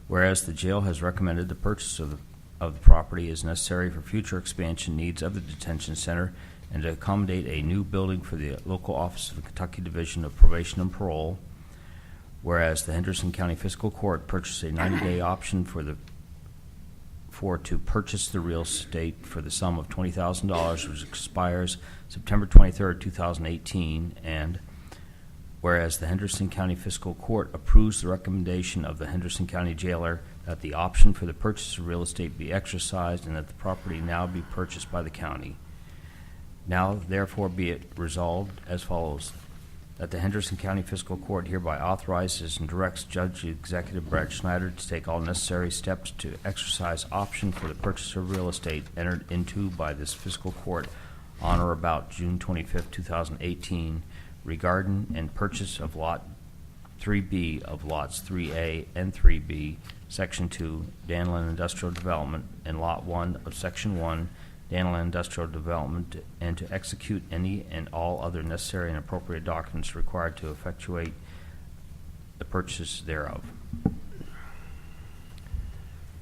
whereas the jail has recommended the purchase of the property is necessary for future expansion needs of the detention center and to accommodate a new building for the local office of the Kentucky Division of Probation and Parole, whereas the Henderson County Fiscal Court purchased a 90-day option to purchase the real estate for the sum of $20,000, which expires September 23rd, 2018, and whereas the Henderson County Fiscal Court approves the recommendation of the Henderson County Jailer that the option for the purchase of real estate be exercised and that the property now be purchased by the county. Now, therefore, be it resolved as follows: that the Henderson County Fiscal Court hereby authorizes and directs Judge Executive Brett Schneider to take all necessary steps to exercise option for the purchase of real estate entered into by this fiscal court on or about June 25th, 2018, regarding and purchase of Lot 3B of Lots 3A and 3B, Section 2, Danland Industrial Development, and Lot 1 of Section 1, Danland Industrial Development, and to execute any and all other necessary and appropriate documents required to effectuate the purchase thereof.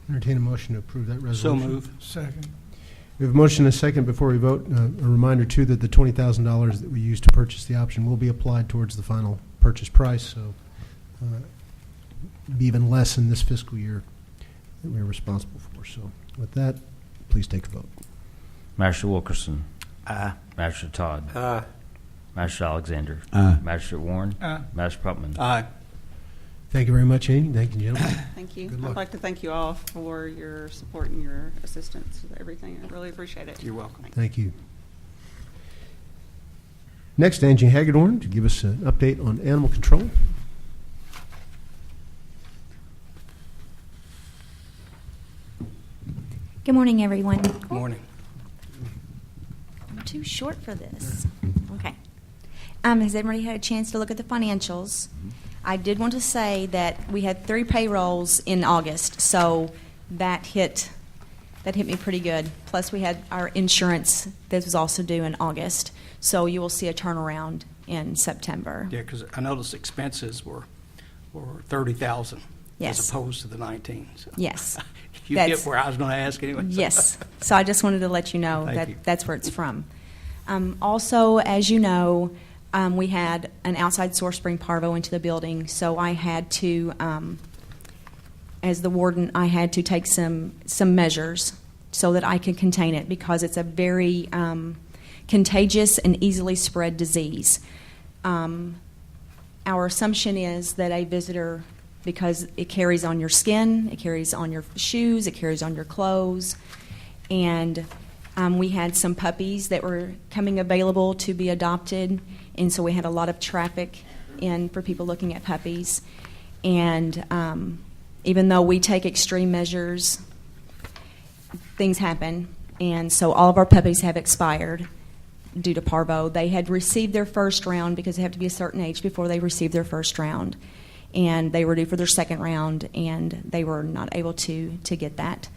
Entertain a motion to approve that resolution. So move. Second. We have a motion and a second. Before we vote, a reminder, too, that the $20,000 that we use to purchase the option will be applied towards the final purchase price, so be even less in this fiscal year that we're responsible for. So with that, Please take a vote. Master Wilkerson. Aye. Master Todd. Aye. Master Alexander. Aye. Master Warren. Aye. Master Putman. Aye. Thank you very much, Amy. Thank you, gentlemen. Thank you. Good I'd luck. like to thank you all for your support and your assistance with everything. I really appreciate it. You're welcome. Thank you. Next, Angie Hagedorn to give us an update on animal control. Good morning, everyone. Good morning. I'm too short for this. Okay. Has everybody had a chance to look at the financials? I did want to say that we had 3 payrolls in August, so that hit me pretty good. Plus, we had our insurance that was also due in August, so you will see a turnaround in September. Yeah, because I noticed expenses were 30,000 Yes. as opposed to the 19. So. Yes. You That's- get where I was going to ask anyway. So. Yes. So I just wanted to let you know Thank that you. that's where it's from. Also, as you know, we had an outside source bring parvo into the building, so I had to, as the warden, I had to take some measures so that I could contain it because it's a very contagious and easily spread disease. Our assumption is that a visitor, because it carries on your skin, it carries on your shoes, it carries on your clothes, and we had some puppies that were coming available to be adopted, and so we had a lot of traffic in for people looking at puppies. And even though we take extreme measures, things happen, and so all of our puppies have expired due to parvo. They had received their first round because they have to be a certain age before they receive their first round, and they were due for their second round, and they were not able to get that.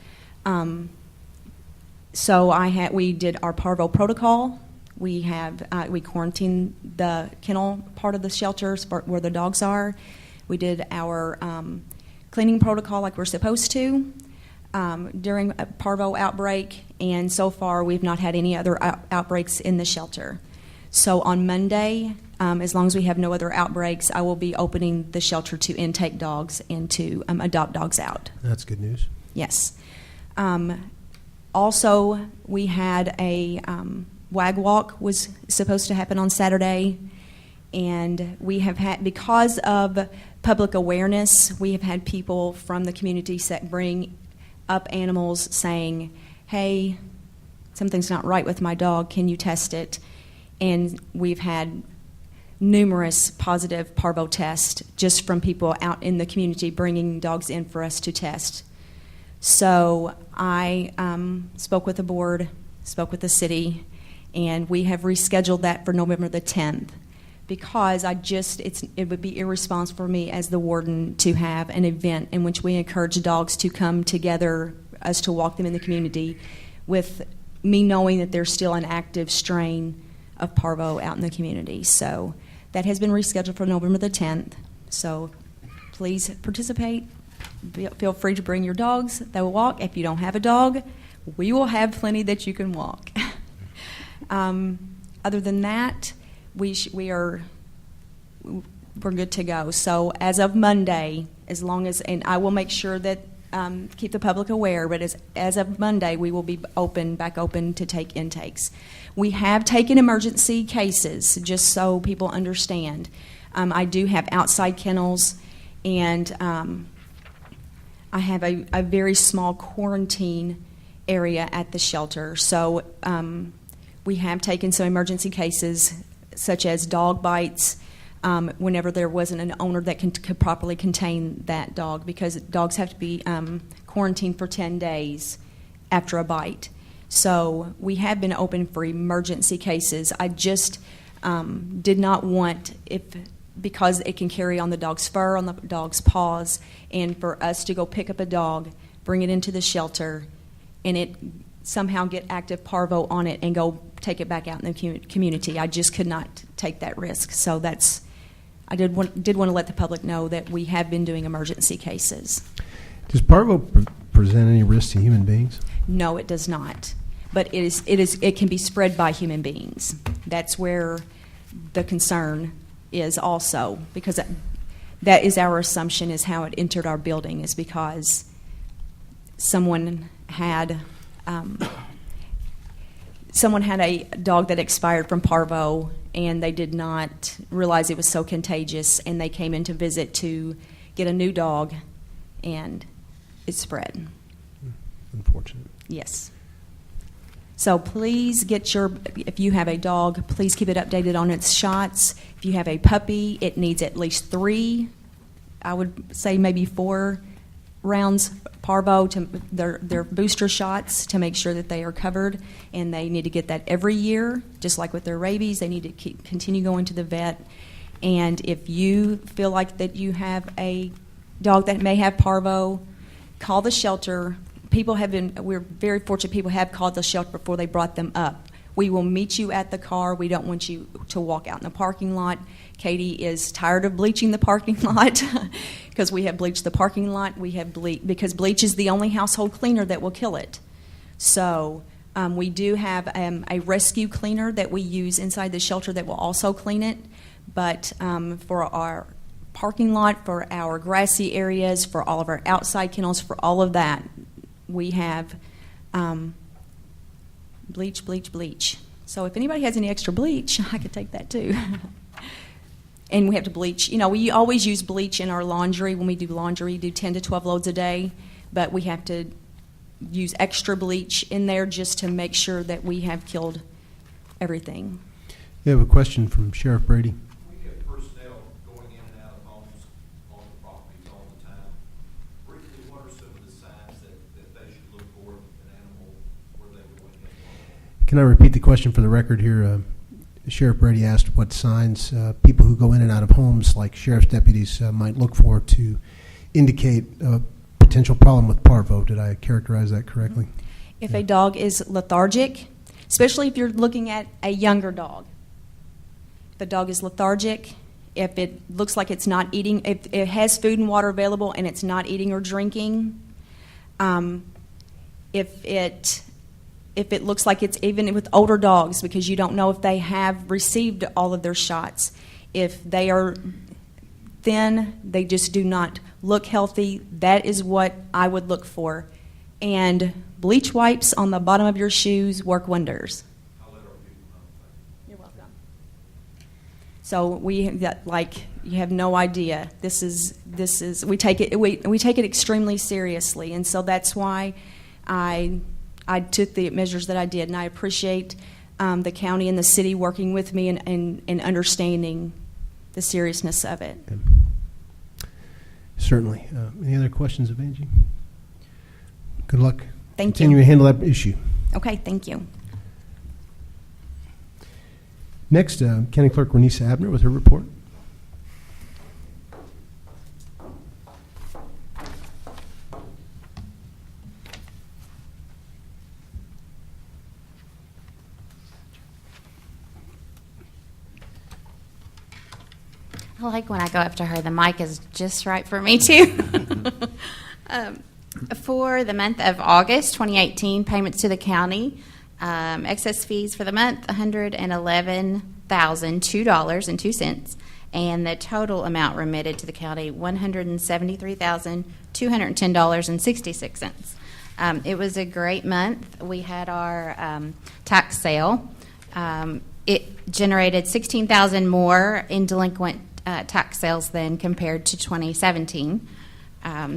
So we did our parvo protocol. We quarantined the kennel part of the shelters where the dogs are. We did our cleaning protocol like we're supposed to during a parvo outbreak, and so far we've not had any other outbreaks in the shelter. So on Monday, as long as we have no other outbreaks, I will be opening the shelter to intake dogs and to adopt dogs out. That's good news. Yes. Also, we had a wag walk was supposed to happen on Saturday, and we have had, because of public awareness, we have had people from the community bring up animals saying, hey, something's not right with my dog, can you test it? And we've had numerous positive parvo tests just from people out in the community bringing dogs in for us to test. So I spoke with the board, spoke with the city, and we have rescheduled that for November the 10th because it would be irresponsible for me as the warden to have an event in which we encourage dogs to come together, us to walk them in the community, with me knowing that there's still an active strain of parvo out in the community. So that has been rescheduled for November the 10th. So please participate. Feel free to bring your dogs. They will walk. If you don't have a dog, we will have plenty that you can walk. Other than that, we're good to go. So as of Monday, and I will make sure that keep the public aware, but as of Monday, we will be back open to take intakes. We have taken emergency cases, just so people understand. I do have outside kennels, and I have a very small quarantine area at the shelter. So we have taken some emergency cases, such as dog bites, whenever there wasn't an owner that could properly contain that dog, because dogs have to be quarantined for 10 days after a bite. So we have been open for emergency cases. I just did not want, because it can carry on the dog's fur, on the dog's paws, and for us to go pick up a dog, bring it into the shelter, and it somehow get active parvo on it and go take it back out in the community. I just could not take that risk. So I did want to let the public know that we have been doing emergency cases. Does parvo present any risk to human beings? No, it does not. But it can be spread by human beings. That's where the concern is also, because that is our assumption, is how it entered our building, is because someone had someone had a dog that expired from parvo, and they did not realize it was so contagious, and they came in to visit to get a new dog, and it spread. Unfortunate. Yes. So please if you have a dog, please keep it updated on its shots. If you have a puppy, it needs at least 3, I would say maybe 4 rounds parvo, to their booster shots, to make sure that they are covered, and they need to get that every year, just like with their rabies. They need to continue going to the vet. And if you feel like that you have a dog that may have parvo, call the shelter. We're very fortunate people have called the shelter before they brought them up. We will meet you at the car. We don't want you to walk out in the parking lot. Katie is tired of bleaching the parking lot because we have bleached the parking lot. We have because bleach is the only household cleaner that will kill it. So we do have a rescue cleaner that we use inside the shelter that will also clean it. But for our parking lot, for our grassy areas, for all of our outside kennels, for all of that, we have bleach, bleach, bleach. So if anybody has any extra bleach, I could take that too. And we have to bleach. We always use bleach in our laundry. When we do laundry, we do 10 to 12 loads a day. But we have to use extra bleach in there just to make sure that we have killed everything. We have a question from Sheriff Brady. We get personnel going in and out of homes on the properties all the time. Briefly, what are some of the signs that they should look for an animal where they go in? Can I repeat the question for the record here? Sheriff Brady asked what signs people who go in and out of homes, like sheriff's deputies, might look for to indicate a potential problem with parvo. Did I characterize that correctly? If a dog is lethargic, especially if you're looking at a younger dog, if the dog is lethargic, if it looks like it's not eating, if it has food and water available and it's not eating or drinking, if it looks like it's, even with older dogs, because you don't know if they have received all of their shots. If they are thin, they just do not look healthy, that is what I would look for. And bleach wipes on the bottom of your shoes work wonders. You're welcome. So you have no idea. This is we take it extremely seriously, and so that's why I took the measures that I did, and I appreciate the county and the city working with me and understanding the seriousness of it. Certainly. Any other questions of Angie? Good luck. Thank Continue you. to handle that issue. Okay, thank you. Next, County Clerk Renisa Abner with her report. I like when I go up to her. The mic is just right for me, too. For the month of August 2018, payments to the county, excess fees for the month, $111,002.02, and the total amount remitted to the county, $173,210.66. It was a great month. We had our tax sale. It generated $16,000 more in delinquent tax sales than compared to 2017.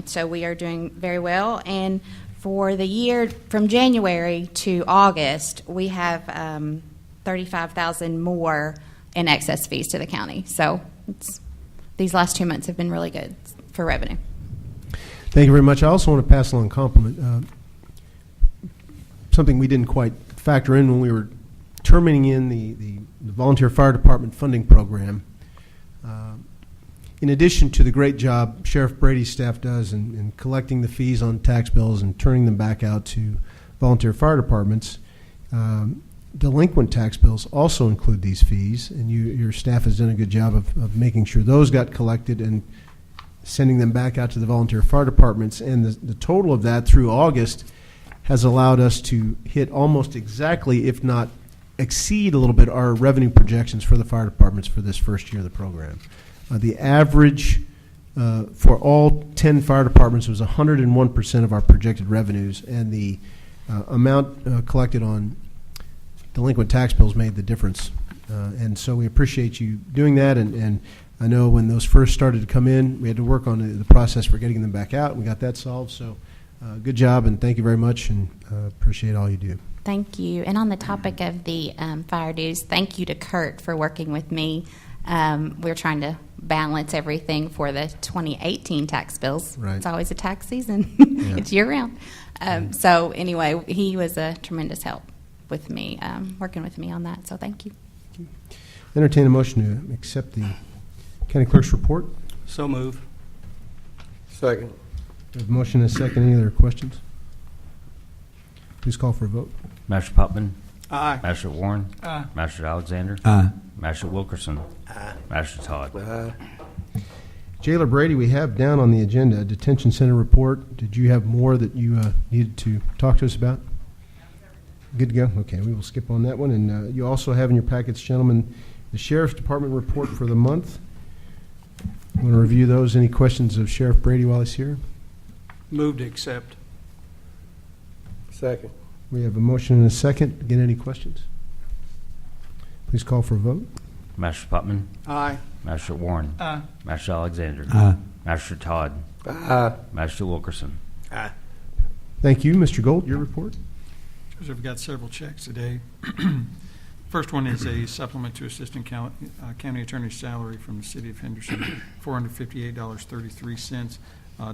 So we are doing very well. And for the year from January to August, we have $35,000 more in excess fees to the county. So these last 2 months have been really good for revenue. Thank you very much. I also want to pass along a compliment. Something we didn't quite factor in when we were terminating in the volunteer fire department funding program. In addition to the great job Sheriff Brady's staff does in collecting the fees on tax bills and turning them back out to volunteer fire departments, delinquent tax bills also include these fees, and your staff has done a good job of making sure those got collected and sending them back out to the volunteer fire departments. And the total of that through August has allowed us to hit almost exactly, if not exceed a little bit, our revenue projections for the fire departments for this first year of the program. The average for all 10 fire departments was 101% of our projected revenues, and the amount collected on delinquent tax bills made the difference. And so we appreciate you doing that. And I know when those first started to come in, we had to work on the process for getting them back out. We got that solved. So good job, and thank you very much, and appreciate all you do. Thank you. And on the topic of the fire dues, thank you to Kurt for working with me. We're trying to balance everything for the 2018 tax bills. Right. It's always a tax season. Yeah. It's year-round. So anyway, he was a tremendous help with me, working with me on that. So thank you. Entertain a motion to accept the county clerk's report. So move. Second. We have a motion and a second. Any other questions? Please call for a vote. Master Putman. Aye. Master Warren. Aye. Master Alexander. Aye. Master Wilkerson. Aye. Master Todd. Aye. Jailer Brady, we have down on the agenda detention center report. Did you have more that you needed to talk to us about? Good to go? Okay, we will skip on that one. And you also have in your packets, gentlemen, the Sheriff's Department report for the month. Want to review those? Any questions of Sheriff Brady while he's here? Move to accept. Second. We have a motion and a second. Again, any questions? Please call for a vote. Master Putman. Aye. Master Warren. Aye. Master Alexander. Aye. Master Todd. Aye. Master Wilkerson. Aye. Thank you. Mr. Gold, your report. We've got several checks today. First one is a supplement to Assistant County Attorney's salary from the City of Henderson, $458.33.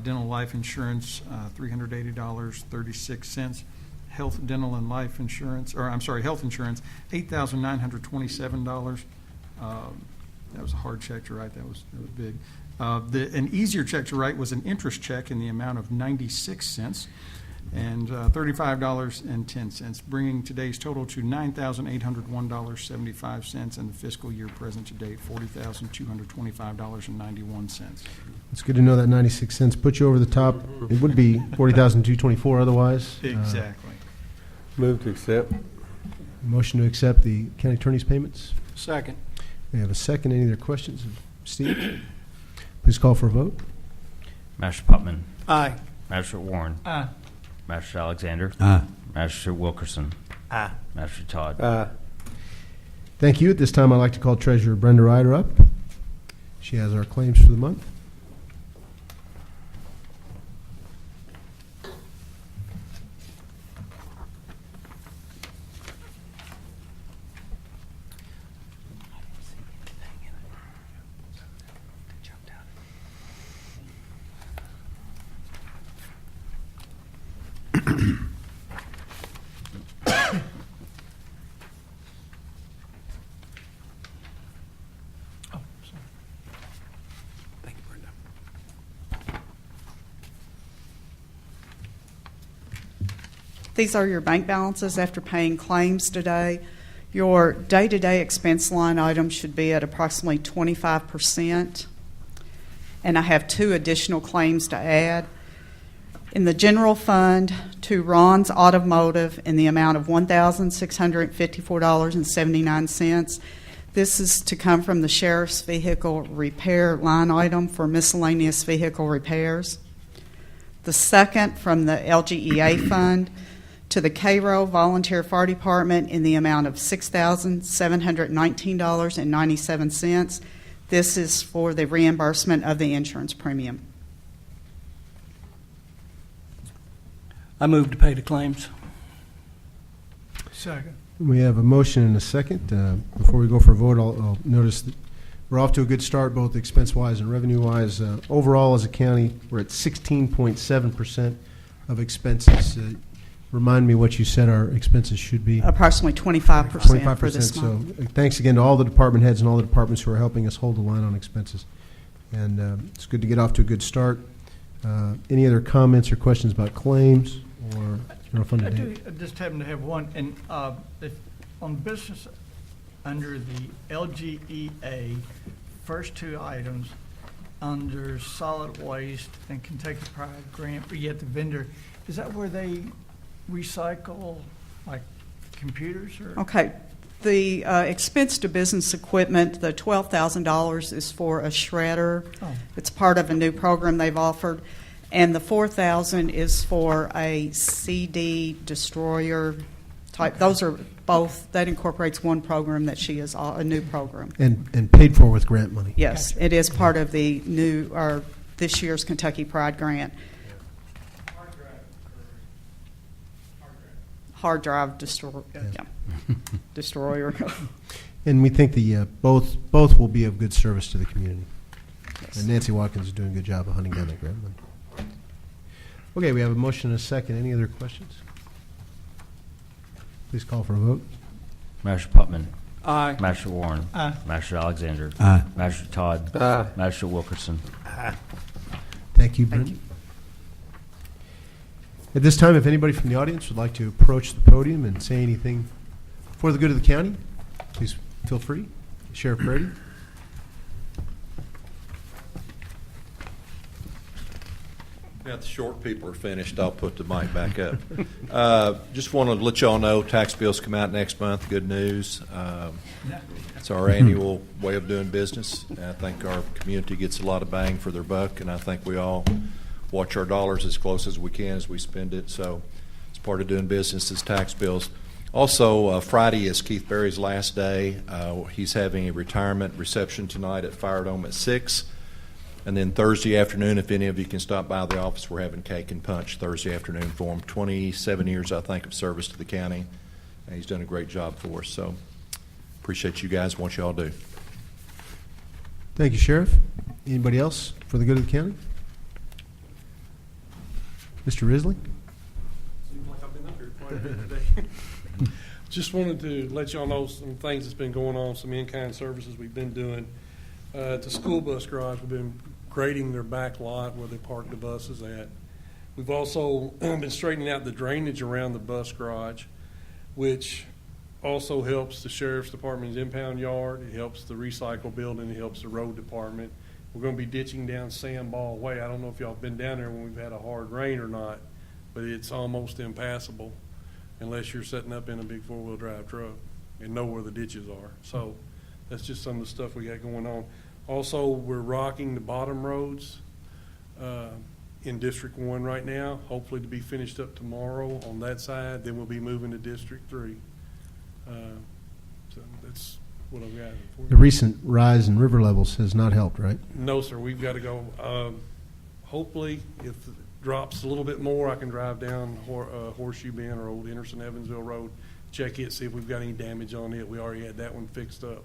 Dental life insurance, $380.36. Health, dental, and life insurance, health insurance, $8,927. That was a hard check to write. That was big. An easier check to write was an interest check in the amount of 96 cents. And $35.10, bringing today's total to $9,801.75, and the fiscal year present to date, $40,225.91. It's good to know that 96 cents puts you over the top. It would be 40,224 otherwise. Exactly. Move to accept. Motion to accept the county attorney's payments. Second. We have a second. Any other questions of Steve? Please call for a vote. Master Putman. Aye. Master Warren. Aye. Master Alexander. Aye. Master Wilkerson. Aye. Master Todd. Aye. Thank you. At this time, I'd like to call Treasurer Brenda Ryder up. She has our claims for the month. These are your bank balances after paying claims today. Your day-to-day expense line item should be at approximately 25%. And I have two additional claims to add. In the general fund, to Ron's Automotive in the amount of $1,654.79. This is to come from the Sheriff's Vehicle Repair line item for miscellaneous vehicle repairs. The second from the LGEA fund to the Cairo Volunteer Fire Department in the amount of $6,719.97. This is for the reimbursement of the insurance premium. I move to pay the claims. Second. We have a motion and a second. Before we go for a vote, I'll notice that we're off to a good start, both expense-wise and revenue-wise. Overall, as a county, we're at 16.7% of expenses. Remind me what you said our expenses should be. Approximately 25% for this month. So thanks again to all the department heads and all the departments who are helping us hold the line on expenses. And it's good to get off to a good start. Any other comments or questions about claims or general fund I today? do just happen to have one. And if on business under the LGEA, first two items under solid waste and Kentucky Pride grant, but yet the vendor, is that where they recycle like computers or? Okay. The expense to business equipment, the $12,000 is for a shredder. Oh. It's part of a new program they've offered. And the 4,000 is for a CD destroyer type. Those are both, that incorporates one program that she is, a new program. And paid for with grant money. Yes, it is part of the new, or this year's Kentucky Pride Grant. Hard drive destroyer. Yeah. Destroyer. And we think the both will be of good service to the community. Yes. And Nancy Watkins is doing a good job of hunting down that grant money. Okay, we have a motion and a second. Any other questions? Please call for a vote. Master Putman. Aye. Master Warren. Aye. Master Alexander. Aye. Master Todd. Aye. Master Wilkerson. Thank you, Brent. At this time, if anybody from the audience would like to approach the podium and say anything for the good of the county, please feel free. Sheriff Brady. Now that the short people are finished, I'll put the mic back up. Just wanted to let you all know tax bills come out next month. Good news. It's our annual way of doing business. And I think our community gets a lot of bang for their buck, and I think we all watch our dollars as close as we can as we spend it. So it's part of doing business is tax bills. Also, Friday is Keith Berry's last day. He's having a retirement reception tonight at Fire Dome at 6. And then Thursday afternoon, if any of you can stop by the office, we're having cake and punch Thursday afternoon for him. 27 years, I think, of service to the county. And he's done a great job for us. So appreciate you guys, what you all do. Thank you, Sheriff. Anybody else for the good of the county? Mr. Risley? Seems like I've been up here quite a bit today. Just wanted to let y'all know some things that's been going on, some in-kind services we've been doing. At the school bus garage, we've been grading their back lot where they park the buses at. We've also been straightening out the drainage around the bus garage, which also helps the sheriff's department's impound yard. It helps the recycle building. It helps the road department. We're going to be ditching down Sandball Way. I don't know if y'all have been down there when we've had a hard rain or not, but it's almost impassable unless you're setting up in a big four-wheel drive truck and know where the ditches are. So that's just some of the stuff we got going on. Also, we're rocking the bottom roads in District 1 right now, hopefully to be finished up tomorrow on that side. Then we'll be moving to District 3. So that's what I've got for you. The recent rise in river levels has not helped, right? No, sir. We've got to go. Hopefully, if it drops a little bit more, I can drive down Horseshoe Bend or Old Henderson Evansville Road, check it, see if we've got any damage on it. We already had that one fixed up.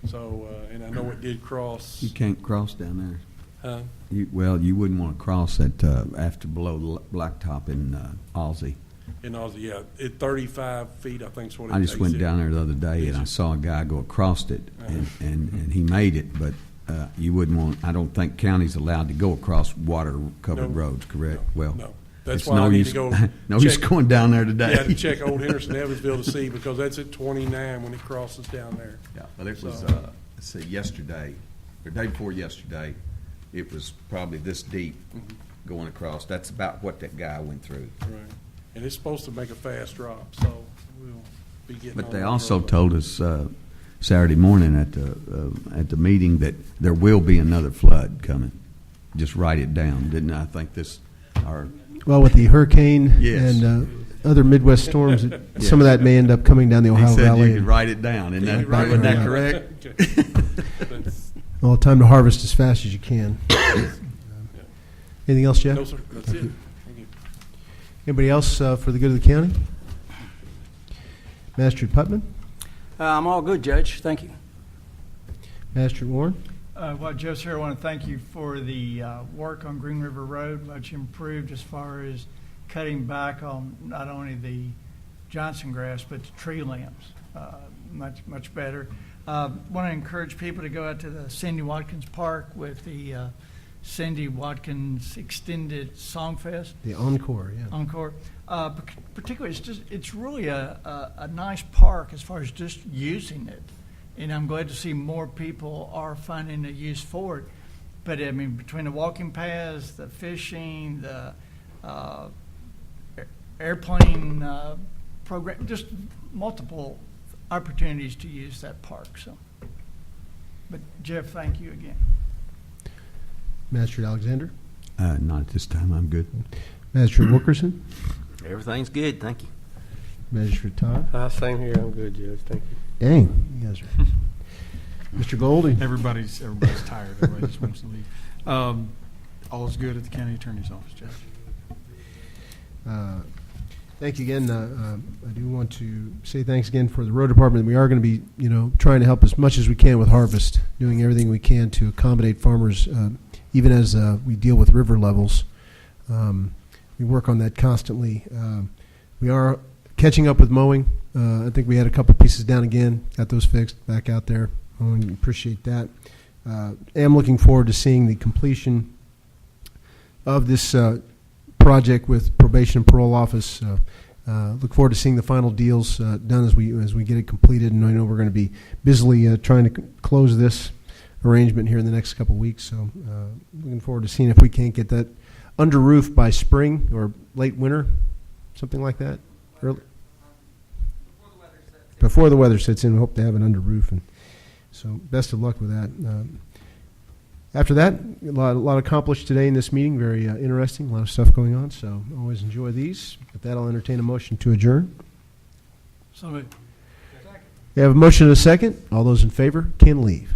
So, and I know it did cross. You can't cross down there. Huh? You wouldn't want to cross that after below Blacktop in Aussie. In Aussie, yeah. At 35 feet, I think is what it I just went down there the other day and I saw a guy go across it, and he made it, but you wouldn't want. I don't think county's allowed to go across water-covered roads, correct? No. That's it's why no I need use, to go. no use going down there today. Yeah, to check Old Henderson Evansville to see, because that's at 29 when it crosses down there. Yeah, but it was, let's see, yesterday, or day before yesterday, it was probably this deep going across. That's about what that guy went through. Right. And it's supposed to make a fast drop, so we'll be getting But on they that also road. told us Saturday morning at the meeting that there will be another flood coming. Just write it down, didn't I? think this our Well, with the hurricane Yes. and other Midwest storms, some of that may end up coming down the Ohio he said Valley. you could write it down. Isn't that, Right, wasn't that right. correct? Okay. Well, time to harvest as fast as you can. Anything else, Jeff? No, sir. That's it. Thank you. Anybody else for the good of the county? Master Putman? I'm all good, Judge. Thank you. Master Warren? Well, Joe, sir, I want to thank you for the work on Green River Road, much improved as far as cutting back on not only the Johnson grass, but the tree limbs. Much better. Want to encourage people to go out to the Cindy Watkins Park with the Cindy Watkins Extended Song Fest. The Encore, yeah. Encore. Particularly, it's really a nice park as far as just using it. And I'm glad to see more people are finding a use for it. But I mean, between the walking paths, the fishing, the airplane program, just multiple opportunities to use that park. So, but Jeff, thank you again. Master Alexander? Not at this time. I'm good. Magistrate Wilkerson? Everything's good, thank you. Magistrate Todd? Same here. I'm good, Judge. Thank you. Dang, you guys are. Mr. Goldie? Everybody's tired. Everybody just wants to leave. All is good at the county attorney's office, Judge. Thank you again. I do want to say thanks again for the road department. We are going to be, trying to help as much as we can with harvest, doing everything we can to accommodate farmers, even as we deal with river levels. We work on that constantly. We are catching up with mowing. I think we had a couple pieces down again, got those fixed, back out there. I appreciate that. Am looking forward to seeing the completion of this project with probation and parole office. Look forward to seeing the final deals done as we get it completed, and I know we're going to be busily trying to close this arrangement here in the next couple of weeks. So looking forward to seeing if we can't get that under roof by spring or late winter, something like that. Before the weather sets in, we hope to have it under roof, and so best of luck with that. After that, a lot accomplished today in this meeting. Very interesting. A lot of stuff going on. So always enjoy these. With that, I'll entertain a motion to adjourn. So We have a motion and a second. All those in favor can leave.